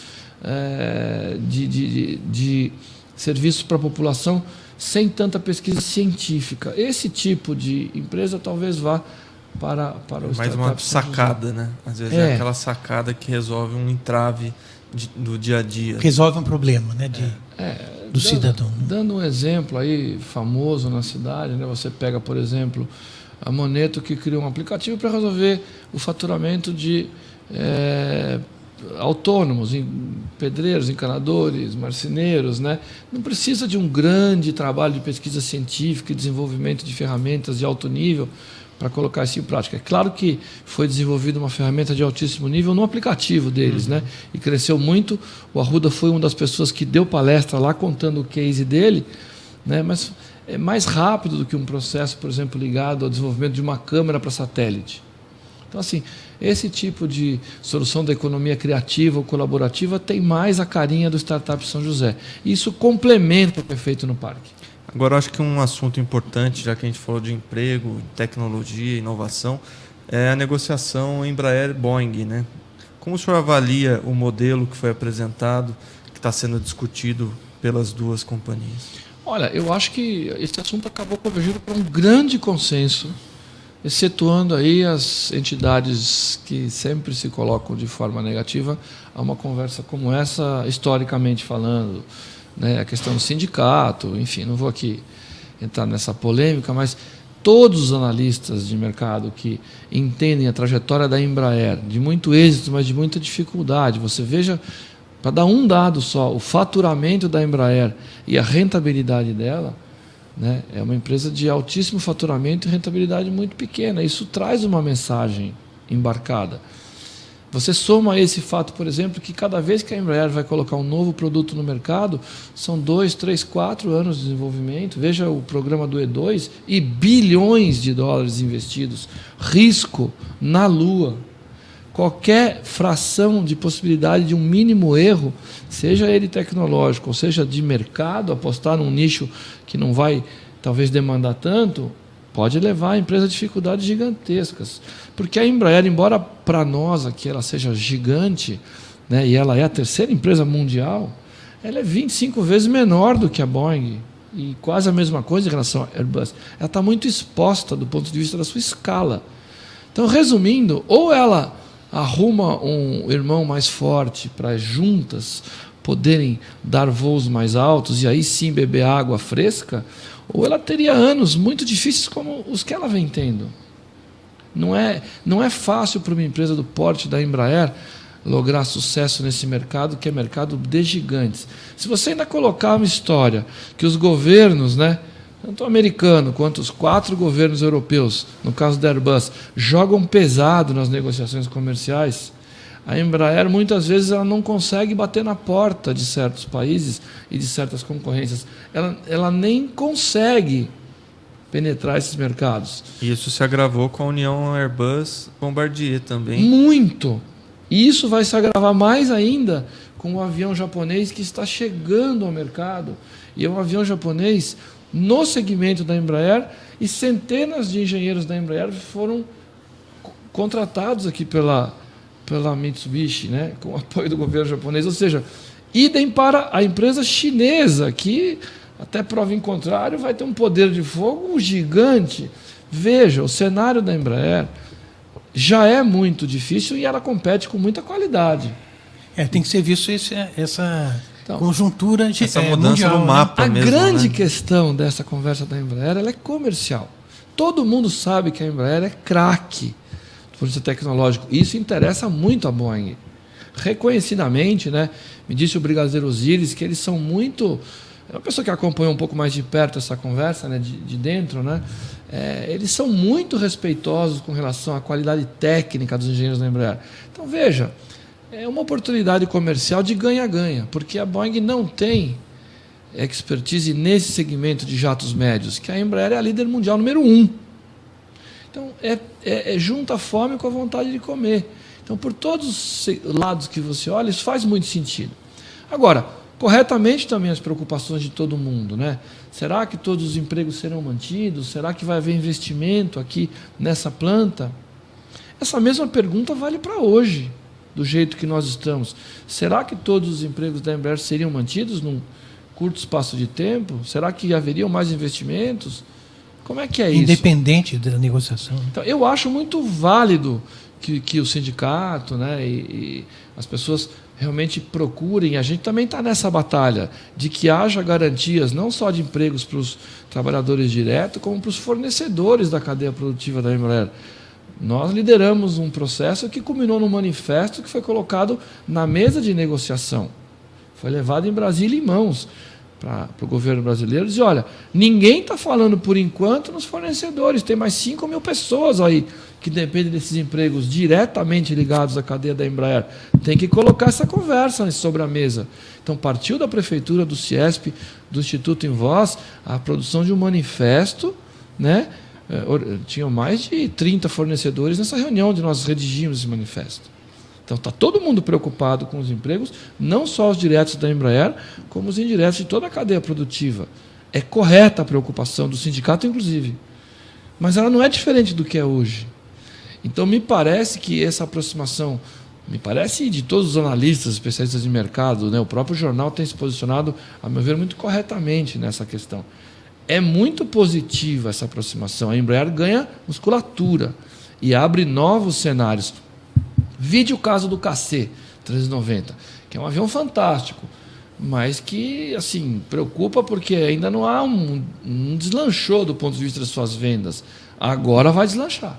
de serviços para a população sem tanta pesquisa científica. Esse tipo de empresa talvez vá para o mais uma sacada, né? Às vezes é aquela sacada que resolve um entrave do dia a dia. Resolve um problema, né, do cidadão. Dando um exemplo aí famoso na cidade, né? Você pega, por exemplo, a Moneto, que criou um aplicativo para resolver o faturamento de autônomos, pedreiros, encanadores, marceneiros, né? Não precisa de um grande trabalho de pesquisa científica e desenvolvimento de ferramentas de alto nível para colocar isso em prática. É claro que foi desenvolvida uma ferramenta de altíssimo nível no aplicativo deles, né? E cresceu muito. O Arruda foi uma das pessoas que deu palestra lá contando o case dele, né? Mas é mais rápido do que um processo, por exemplo, ligado ao desenvolvimento de uma câmera para satélite. Então, assim, esse tipo de solução da economia criativa ou colaborativa tem mais a carinha do Startup São José. Isso complementa o que é feito no parque. Agora, eu acho que um assunto importante, já que a gente falou de emprego, tecnologia, inovação, é a negociação Embraer-Boeing, né? Como o senhor avalia o modelo que foi apresentado, que está sendo discutido pelas duas companhias? Olha, eu acho que esse assunto acabou convergindo para um grande consenso, excetuando aí as entidades que sempre se colocam de forma negativa a uma conversa como essa, historicamente falando, né? A questão do sindicato, enfim, não vou aqui entrar nessa polêmica, mas todos os analistas de mercado que entendem a trajetória da Embraer, de muito êxito, mas de muita dificuldade, você veja, para dar um dado só, o faturamento da Embraer e a rentabilidade dela, né, é uma empresa de altíssimo faturamento e rentabilidade muito pequena. Isso traz uma mensagem embarcada. Você soma a esse fato, por exemplo, que cada vez que a Embraer vai colocar um novo produto no mercado, são 2, 3, 4 anos de desenvolvimento. Veja o programa do E2 e bilhões de dólares investidos. Risco na Lua. Qualquer fração de possibilidade de um mínimo erro, seja ele tecnológico, ou seja de mercado, apostar num nicho que não vai talvez demandar tanto, pode levar a empresa a dificuldades gigantescas. Porque a Embraer, embora para nós aqui ela seja gigante, né, e ela é a terceira empresa mundial, ela é 25 vezes menor do que a Boeing. E quase a mesma coisa em relação à Airbus. Ela está muito exposta do ponto de vista da sua escala. Então, resumindo, ou ela arruma um irmão mais forte para juntas poderem dar voos mais altos e aí sim beber água fresca, ou ela teria anos muito difíceis como os que ela vem tendo. Não é fácil para uma empresa do porte da Embraer lograr sucesso nesse mercado, que é mercado de gigantes. Se você ainda colocar uma história que os governos, né, tanto o americano quanto os 4 governos europeus, no caso da Airbus, jogam pesado nas negociações comerciais, a Embraer muitas vezes ela não consegue bater na porta de certos países e de certas concorrências. Ela nem consegue penetrar esses mercados. Isso se agravou com a união Airbus-Bombardier também. Muito! E isso vai se agravar mais ainda com o avião japonês que está chegando ao mercado. E é um avião japonês no segmento da Embraer, e centenas de engenheiros da Embraer foram contratados aqui pela Mitsubishi, né, com o apoio do governo japonês. Ou seja, idem para a empresa chinesa, que, até prova em contrário, vai ter um poder de fogo gigante. Veja, o cenário da Embraer já é muito difícil e ela compete com muita qualidade. Tem que ser visto essa conjuntura essa mudança mundial, no mapa. A mesmo, grande né? questão dessa conversa da Embraer, ela é comercial. Todo mundo sabe que a Embraer é craque do ponto de vista tecnológico. Isso interessa muito a Boeing. Reconhecidamente, né, me disse o brigadeiro Osiris que eles são muito... É uma pessoa que acompanhou um pouco mais de perto essa conversa, né, de dentro, né, eles são muito respeitosos com relação à qualidade técnica dos engenheiros da Embraer. Então, veja, é uma oportunidade comercial de ganha-ganha, porque a Boeing não tem expertise nesse segmento de jatos médios, que a Embraer é a líder mundial número 1. Então, junta a fome com a vontade de comer. Então, por todos os lados que você olha, isso faz muito sentido. Agora, corretamente também as preocupações de todo mundo, né? Será que todos os empregos serão mantidos? Será que vai haver investimento aqui nessa planta? Essa mesma pergunta vale para hoje, do jeito que nós estamos. Será que todos os empregos da Embraer seriam mantidos num curto espaço de tempo? Será que haveriam mais investimentos? Como é que é isso? Independente da negociação. Então, eu acho muito válido que o sindicato, né, e as pessoas realmente procurem. A gente também está nessa batalha de que haja garantias não só de empregos para os trabalhadores diretos, como para os fornecedores da cadeia produtiva da Embraer. Nós lideramos um processo que culminou num manifesto que foi colocado na mesa de negociação. Foi levado em Brasília em mãos para o governo brasileiro. Dizer, olha, ninguém está falando por enquanto nos fornecedores. Tem mais 5 mil pessoas aí que dependem desses empregos diretamente ligados à cadeia da Embraer. Tem que colocar essa conversa sobre a mesa. Então, partiu da Prefeitura, do CIESP, do Instituto em Voz, a produção de um manifesto, né? Tinham mais de 30 fornecedores nessa reunião onde nós redigimos esse manifesto. Então está todo mundo preocupado com os empregos, não só os diretos da Embraer, como os indiretos de toda a cadeia produtiva. É correta a preocupação do sindicato, inclusive. Mas ela não é diferente do que é hoje. Então me parece que essa aproximação, me parece de todos os analistas, especialistas de mercado, né, o próprio jornal tem se posicionado, a meu ver, muito corretamente nessa questão. É muito positiva essa aproximação. A Embraer ganha musculatura e abre novos cenários. Vide o caso do KC-390, que é um avião fantástico, mas que assim preocupa porque ainda não há um deslanchou do ponto de vista das suas vendas. Agora vai deslanchar.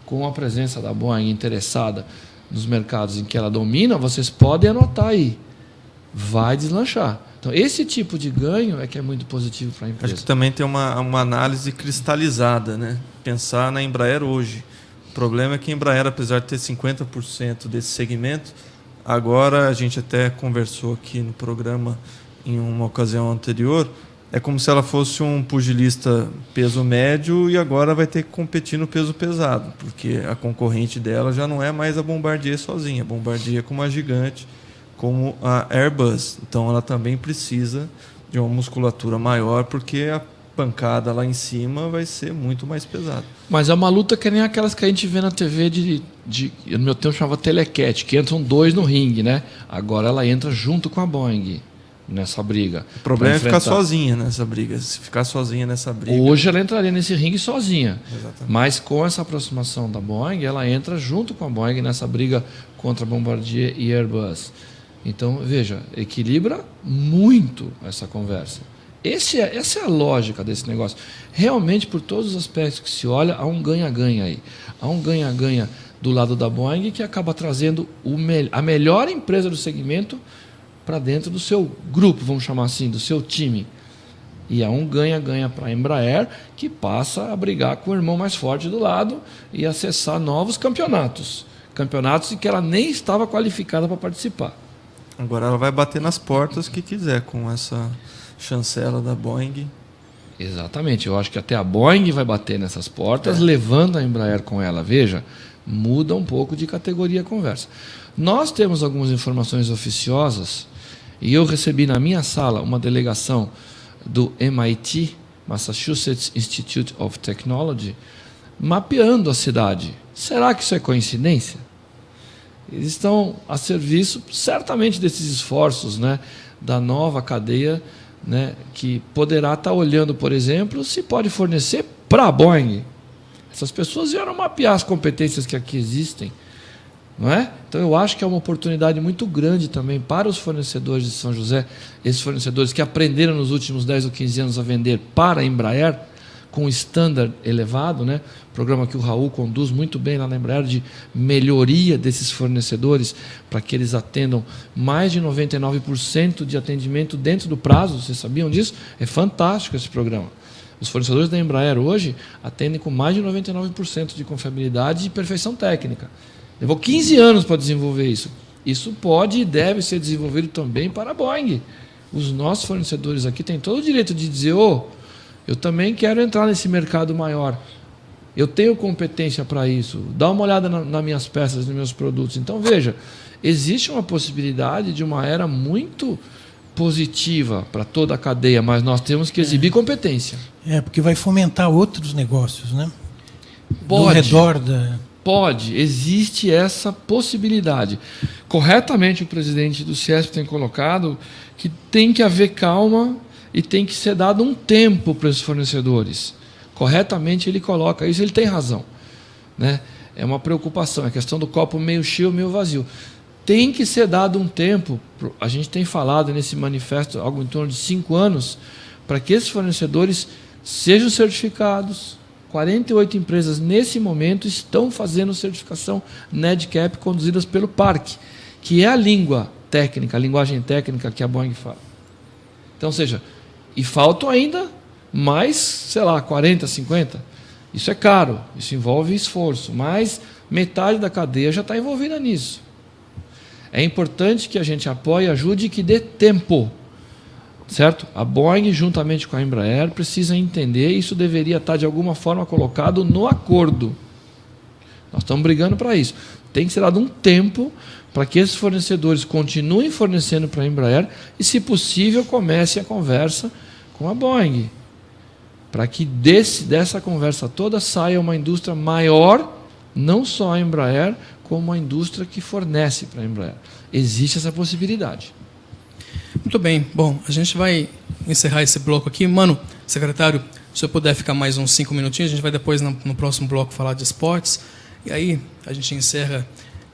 Com a presença da Boeing interessada nos mercados em que ela domina, vocês podem anotar aí. Vai deslanchar. Então, esse tipo de ganho é que é muito positivo para a empresa. Acho que também tem uma análise cristalizada, né? Pensar na Embraer hoje. O problema é que a Embraer, apesar de ter 50% desse segmento, agora a gente até conversou aqui no programa em uma ocasião anterior, é como se ela fosse um pugilista peso médio e agora vai ter que competir no peso pesado, porque a concorrente dela já não é mais a Bombardier sozinha, a Bombardier como a gigante, como a Airbus. Então ela também precisa de uma musculatura maior, porque a pancada lá em cima vai ser muito mais pesada. Mas é uma luta que nem aquelas que a gente vê na TV no meu tempo chamava telequete, que entram 2 no ringue, né? Agora ela entra junto com a Boeing nessa briga. O problema é ficar sozinha nessa briga. Se ficar sozinha nessa briga... Hoje ela entraria nesse ringue sozinha. Exatamente. Mas com essa aproximação da Boeing, ela entra junto com a Boeing nessa briga contra a Bombardier e Airbus. Então, veja, equilibra muito essa conversa. Essa é a lógica desse negócio. Realmente, por todos os aspectos que se olha, há um ganha-ganha aí. Há um ganha-ganha do lado da Boeing que acaba trazendo a melhor empresa do segmento para dentro do seu grupo, vamos chamar assim, do seu time. E há um ganha-ganha para a Embraer que passa a brigar com o irmão mais forte do lado e acessar novos campeonatos. Campeonatos em que ela nem estava qualificada para participar. Agora ela vai bater nas portas que quiser com essa chancela da Boeing. Exatamente, eu acho que até a Boeing vai bater nessas portas, levando a Embraer com ela. Veja, muda um pouco de categoria a conversa. Nós temos algumas informações oficiosas e eu recebi na minha sala uma delegação do MIT, Massachusetts Institute of Technology, mapeando a cidade. Será que isso é coincidência? Eles estão a serviço, certamente, desses esforços, né, da nova cadeia, né, que poderá estar olhando, por exemplo, se pode fornecer para a Boeing. Essas pessoas vieram mapear as competências que aqui existem, não é? Então, eu acho que é uma oportunidade muito grande também para os fornecedores de São José, esses fornecedores que aprenderam nos últimos 10 ou 15 anos a vender para a Embraer, com standard elevado, né? Programa que o Raul conduz muito bem lá na Embraer, de melhoria desses fornecedores, para que eles atendam mais de 99% de atendimento dentro do prazo. Vocês sabiam disso? É fantástico esse programa. Os fornecedores da Embraer hoje atendem com mais de 99% de confiabilidade e perfeição técnica. Levou 15 anos para desenvolver isso. Isso pode e deve ser desenvolvido também para a Boeing. Os nossos fornecedores aqui têm todo o direito de dizer: eu também quero entrar nesse mercado maior. Eu tenho competência para isso. Dá uma olhada nas minhas peças, nos meus produtos. Então, veja, existe uma possibilidade de uma era muito positiva para toda a cadeia, mas nós temos que exibir competência. Porque vai fomentar outros negócios, né? Pode. Do redor da... Pode, existe essa possibilidade. Corretamente, o presidente do CIESP tem colocado que tem que haver calma e tem que ser dado um tempo para esses fornecedores. Corretamente ele coloca isso, ele tem razão, né? É uma preocupação, é a questão do copo meio cheio, meio vazio. Tem que ser dado um tempo, a gente tem falado nesse manifesto algo em torno de 5 anos, para que esses fornecedores sejam certificados, 48 empresas, nesse momento, estão fazendo certificação NEDCAP conduzidas pelo PARC, que é a língua técnica, a linguagem técnica que a Boeing fala. Então, ou seja, e faltam ainda mais, sei lá, 40, 50. Isso é caro, isso envolve esforço, mas metade da cadeia já está envolvida nisso. É importante que a gente apoie, ajude e que dê tempo. Certo? A Boeing, juntamente com a Embraer, precisa entender, e isso deveria estar de alguma forma colocado no acordo. Nós estamos brigando para isso. Tem que ser dado um tempo para que esses fornecedores continuem fornecendo para a Embraer e, se possível, comece a conversa com a Boeing. Para que dessa conversa toda saia uma indústria maior, não só a Embraer, como a indústria que fornece para a Embraer. Existe essa possibilidade. Muito bem. Bom, a gente vai encerrar esse bloco aqui. Mano, secretário, se eu puder ficar mais uns 5 minutinhos, a gente vai depois, no próximo bloco, falar de esportes. E aí a gente encerra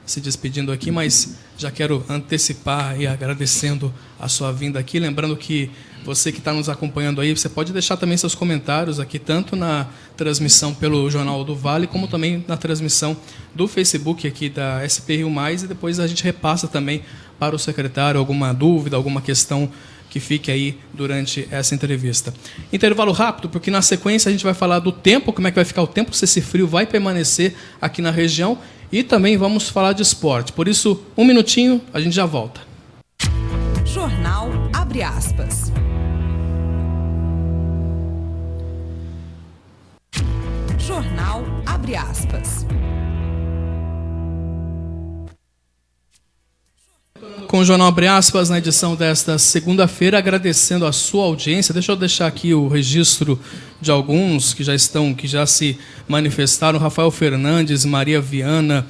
se despedindo aqui, mas já quero antecipar e agradecendo a sua vinda aqui. Lembrando que você que está nos acompanhando aí, você pode deixar também seus comentários aqui, tanto na transmissão pelo Jornal do Vale, como também na transmissão do Facebook aqui da SP Rio Mais, e depois a gente repassa também para o secretário alguma dúvida, alguma questão que fique aí durante essa entrevista. Intervalo rápido, porque na sequência a gente vai falar do tempo, como é que vai ficar o tempo, se esse frio vai permanecer aqui na região, e também vamos falar de esporte. Por isso, 1 minutinho, a gente já volta. Jornal Abre Aspas. Jornal Abre Aspas. Com o Jornal Abre Aspas, na edição desta segunda-feira, agradecendo a sua audiência. Deixa eu deixar aqui o registro de alguns que já se manifestaram. Rafael Fernandes, Maria Viana,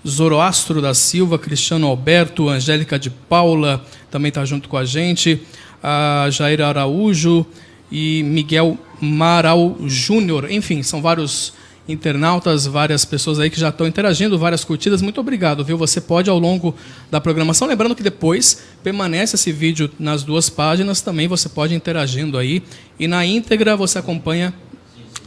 Zoroastro da Silva, Cristiano Alberto, Angélica de Paula, também está junto com a gente, a Jair Araújo e Miguel Maral Júnior. Enfim, são vários internautas, várias pessoas aí que já estão interagindo, várias curtidas. Muito obrigado, viu? Você pode, ao longo da programação, lembrando que depois permanece esse vídeo nas 2 páginas, também você pode ir interagindo aí, e na íntegra você acompanha,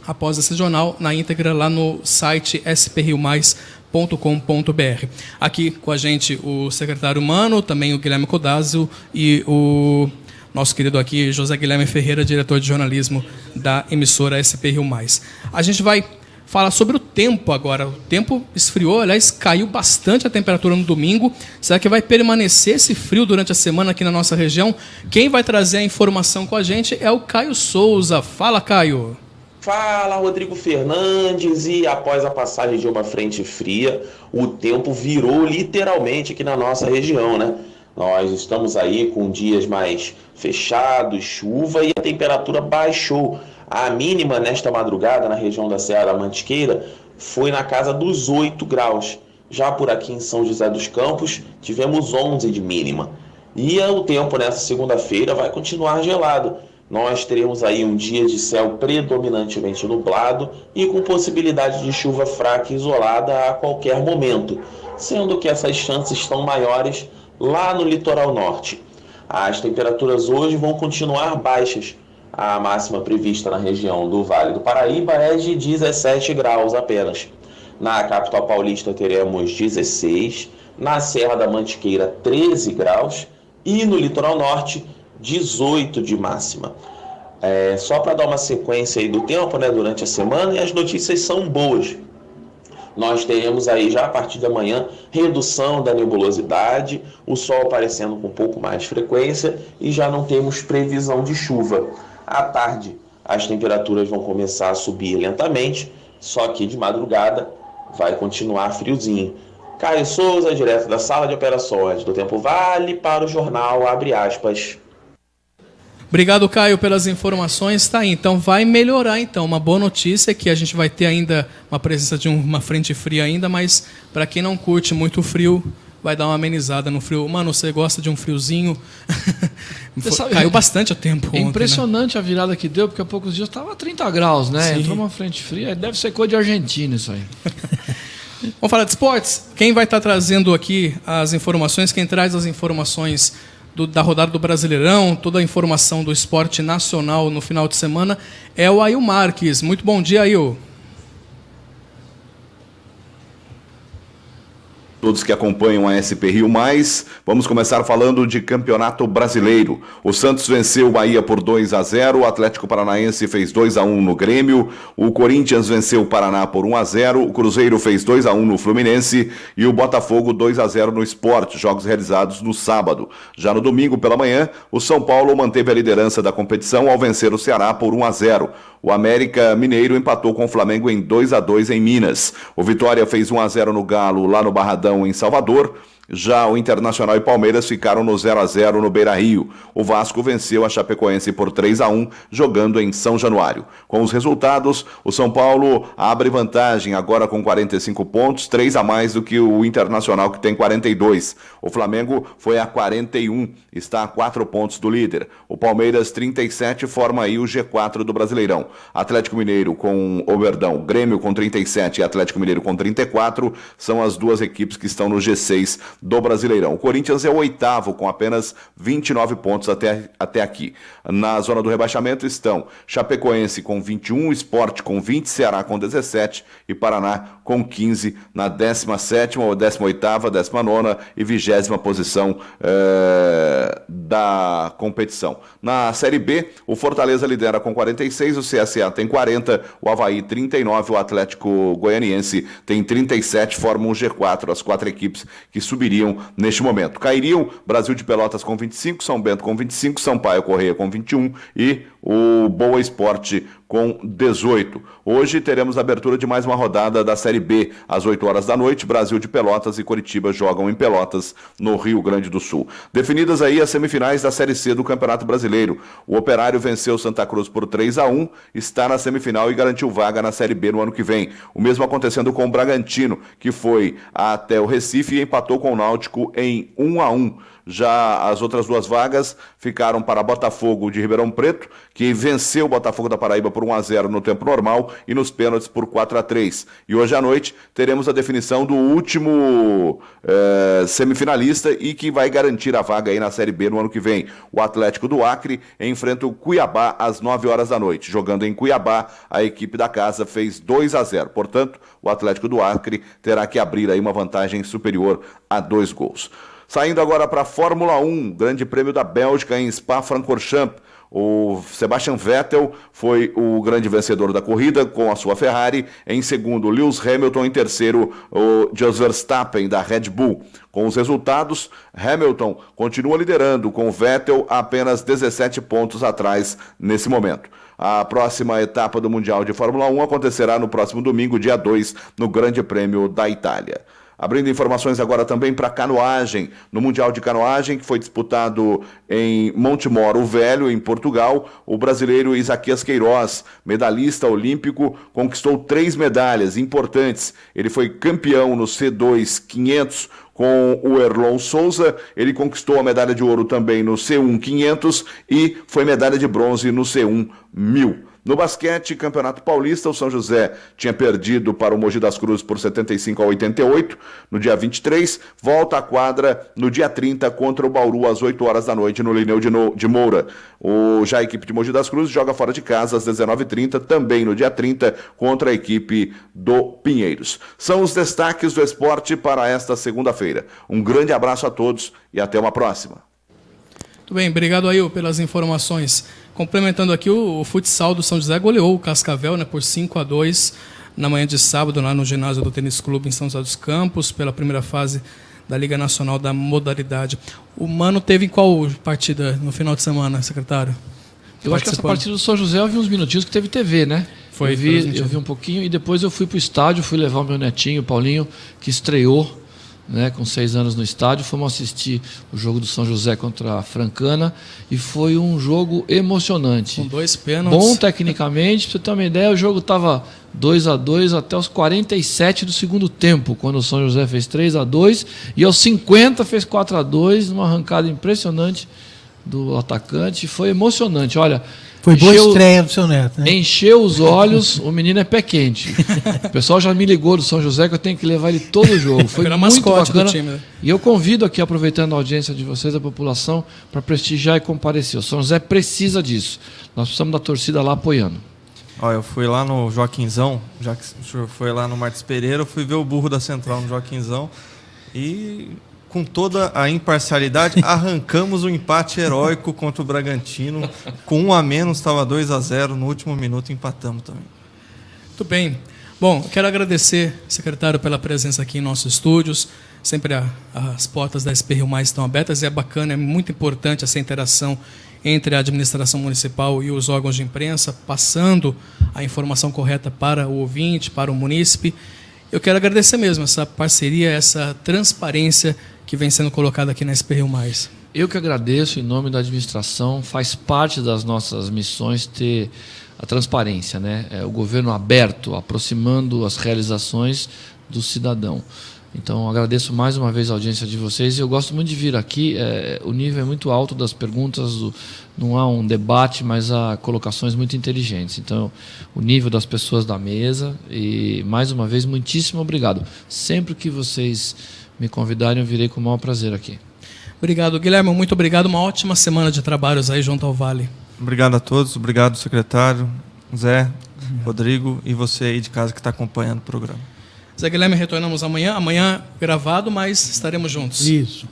após esse jornal, na íntegra lá no site spriomais.com.br. Aqui com a gente o secretário Mano, também o Guilherme Codazzo e o nosso querido aqui José Guilherme Ferreira, diretor de jornalismo da emissora SP Rio Mais. A gente vai falar sobre o tempo agora. O tempo esfriou, aliás, caiu bastante a temperatura no domingo. Será que vai permanecer esse frio durante a semana aqui na nossa região? Quem vai trazer a informação com a gente é o Caio Souza. Fala, Caio. Fala, Rodrigo Fernandes. E após a passagem de uma frente fria, o tempo virou literalmente aqui na nossa região, né? Nós estamos aí com dias mais fechados, chuva, e a temperatura baixou. A mínima nesta madrugada na região da Serra da Mantiqueira foi na casa dos 8 graus. Já por aqui em São José dos Campos tivemos 11 de mínima. E o tempo nessa segunda-feira vai continuar gelado. Nós teremos aí um dia de céu predominantemente nublado e com possibilidade de chuva fraca e isolada a qualquer momento, sendo que essas chances estão maiores lá no litoral norte. As temperaturas hoje vão continuar baixas. A máxima prevista na região do Vale do Paraíba é de 17 graus apenas. Na capital paulista teremos 16, na Serra da Mantiqueira 13 graus e no litoral norte 18 de máxima. Só para dar uma sequência aí do tempo, né, durante a semana, e as notícias são boas. Nós teremos aí já a partir da manhã redução da nebulosidade, o sol aparecendo com um pouco mais de frequência e já não temos previsão de chuva. À tarde, as temperaturas vão começar a subir lentamente, só que de madrugada vai continuar friozinho. Caio Souza, direto da sala de operações do Tempo Vale, para o jornal Abre Aspas. Obrigado, Caio, pelas informações. Tá aí, então vai melhorar. Então, uma boa notícia é que a gente vai ter ainda uma presença de uma frente fria ainda, mas para quem não curte muito frio, vai dar uma amenizada no frio. Mano, você gosta de um friozinho? Caiu bastante o tempo ontem, impressionante, né? A virada que deu, porque há poucos dias estava 30 graus, né? Sim. Entrou uma frente fria, deve ser coisa de Argentina isso aí. Vamos falar de esportes? Quem vai estar trazendo aqui as informações, quem traz as informações da rodada do Brasileirão, toda a informação do esporte nacional no final de semana, é o Ail Marques. Muito bom dia, Ail. todos que acompanham a SP Rio+. Vamos começar falando de Campeonato Brasileiro. O Santos venceu o Bahia por 2-0, o Atlético Paranaense fez 2-1 no Grêmio, o Corinthians venceu o Paraná por 1-0, o Cruzeiro fez 2-1 no Fluminense e o Botafogo 2-0 no Sport, jogos realizados no sábado. Já no domingo pela manhã, o São Paulo manteve a liderança da competição ao vencer o Ceará por 1-0. O América Mineiro empatou com o Flamengo em 2-2 em Minas. O Vitória fez 1-0 no Galo lá no Barradão, em Salvador. Já o Internacional e Palmeiras ficaram no 0-0 no Beira-Rio. O Vasco venceu a Chapecoense por 3-1, jogando em São Januário. Com os resultados, o São Paulo abre vantagem agora com 45 pontos, 3 a mais do que o Internacional, que tem 42. O Flamengo foi a 41, está a 4 pontos do líder. O Palmeiras, 37, forma aí o G4 do Brasileirão. Atlético Mineiro Grêmio com 37 e Atlético Mineiro com 34 são as duas equipes que estão no G6 do Brasileirão. O Corinthians é o 8º com apenas 29 pontos até aqui. Na zona do rebaixamento estão Chapecoense com 21, Sport com 20, Ceará com 17 e Paraná com 15 na 17ª, 18ª, 19ª e 20ª posição da competição. Na Série B, o Fortaleza lidera com 46, o CSA tem 40, o Avaí 39, o Atlético Goianiense tem 37, formam um G4, as 4 equipes que subiriam neste momento. Cairiam Brasil de Pelotas com 25, São Bento com 25, Sampaio Correia com 21 e o Boa Esporte com 18. Hoje teremos a abertura de mais uma rodada da Série B. Às 8 horas da noite, Brasil de Pelotas e Coritiba jogam em Pelotas, no Rio Grande do Sul. Definidas aí as semifinais da Série C do Campeonato Brasileiro. O Operário venceu Santa Cruz por 3-1, está na semifinal e garantiu vaga na Série B no ano que vem. O mesmo acontecendo com o Bragantino, que foi até o Recife e empatou com o Náutico em 1-1. Já as outras duas vagas ficaram para Botafogo de Ribeirão Preto, que venceu o Botafogo da Paraíba por 1-0 no tempo normal e nos pênaltis por 4-3. E hoje à noite teremos a definição do último semifinalista e que vai garantir a vaga aí na Série B no ano que vem. O Atlético do Acre enfrenta o Cuiabá às 9 horas da noite. Jogando em Cuiabá, a equipe da casa fez 2-0. Portanto, o Atlético do Acre terá que abrir aí uma vantagem superior a 2 gols. Saindo agora para a Fórmula 1, Grande Prêmio da Bélgica em Spa-Francorchamps. O Sebastian Vettel foi o grande vencedor da corrida com a sua Ferrari. Em segundo, Lewis Hamilton. Em terceiro, o Jos Verstappen da Red Bull. Com os resultados, Hamilton continua liderando, com Vettel apenas 17 pontos atrás nesse momento. A próxima etapa do Mundial de Fórmula 1 acontecerá no próximo domingo, dia 2, no Grande Prêmio da Itália. Abrindo informações agora também para canoagem. No Mundial de Canoagem, que foi disputado em Montemor o Velho, em Portugal, o brasileiro Isaquias Queiroz, medalhista olímpico, conquistou 3 medalhas importantes. Ele foi campeão no C2 500 com o Erlon Souza. Ele conquistou a medalha de ouro também no C1 500 e foi medalha de bronze no C1 1000. No basquete, Campeonato Paulista, o São José tinha perdido para o Mogi das Cruzes por 75-88 no dia 23, volta à quadra no dia 30 contra o Bauru às 8 horas da noite no Lineu de Moura. Já a equipe de Mogi das Cruzes joga fora de casa às 19h30, também no dia 30, contra a equipe do Pinheiros. São os destaques do esporte para esta segunda-feira. Um grande abraço a todos e até uma próxima. Muito bem, obrigado aí pelas informações. Complementando aqui, o futsal do São José goleou o Cascavel, por 5-2 na manhã de sábado, lá no ginásio do Tênis Clube em São José dos Campos, pela primeira fase da Liga Nacional da Modalidade. O Mano teve em qual partida no final de semana, secretário? Eu acho que essa partida do São José eu vi uns minutinhos que teve TV, né? Eu vi um pouquinho e depois eu fui para o estádio, fui levar o meu netinho, o Paulinho, que estreou, né, com 6 anos no estádio. Fomos assistir o jogo do São José contra a Francana e foi um jogo emocionante. Com 2 pênaltis. Bom tecnicamente, para você ter uma ideia, o jogo estava 2-2 até os 47 do segundo tempo, quando o São José fez 3-2 e aos 50 fez 4-2, numa arrancada impressionante do atacante. Foi emocionante, olha. Foi boa estreia do seu neto, né? Encheu os olhos, o menino é pé quente. O pessoal já me ligou do São José que eu tenho que levar ele todo o jogo. Foi muito bacana. Do time, né? E eu convido aqui, aproveitando a audiência de vocês, a população, para prestigiar e comparecer. O São José precisa disso. Nós precisamos da torcida lá apoiando. Eu fui lá no Joaquinzão, já que o senhor foi lá no Martins Pereira, eu fui ver o burro da Central no Joaquinzão. E com toda a imparcialidade, arrancamos o empate heróico contra o Bragantino. Com 1 a menos, estava 2-0. No último minuto, empatamos também. Muito bem. Bom, quero agradecer, secretário, pela presença aqui em nossos estúdios. Sempre as portas da SP Rio Mais estão abertas e é bacana, é muito importante essa interação entre a administração municipal e os órgãos de imprensa, passando a informação correta para o ouvinte, para o munícipe. Eu quero agradecer mesmo essa parceria, essa transparência que vem sendo colocada aqui na SP Rio Mais. Eu que agradeço em nome da administração, faz parte das nossas missões ter a transparência, né? O governo aberto, aproximando as realizações do cidadão. Então, agradeço mais uma vez a audiência de vocês. Eu gosto muito de vir aqui, o nível é muito alto das perguntas, não há um debate, mas há colocações muito inteligentes. Então, o nível das pessoas da mesa e, mais uma vez, muitíssimo obrigado. Sempre que vocês me convidarem, eu virei com o maior prazer aqui. Obrigado, Guilherme. Muito obrigado. Uma ótima semana de trabalhos aí junto ao Vale. Obrigado a todos. Obrigado, secretário, Zé, Rodrigo e você aí de casa que está acompanhando o programa. Zé Guilherme, retornamos amanhã. Amanhã gravado, mas estaremos juntos. Isso.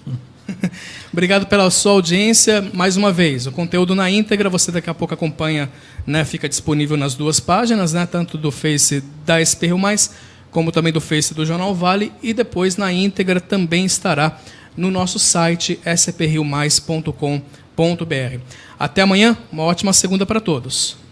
Obrigado pela sua audiência. Mais uma vez, o conteúdo na íntegra, você daqui a pouco acompanha, né, fica disponível nas 2 páginas, né, tanto do Face da SP Rio Mais, como também do Face do Jornal Vale, e depois na íntegra também estará no nosso site spriomais.com.br. Até amanhã, uma ótima segunda para todos.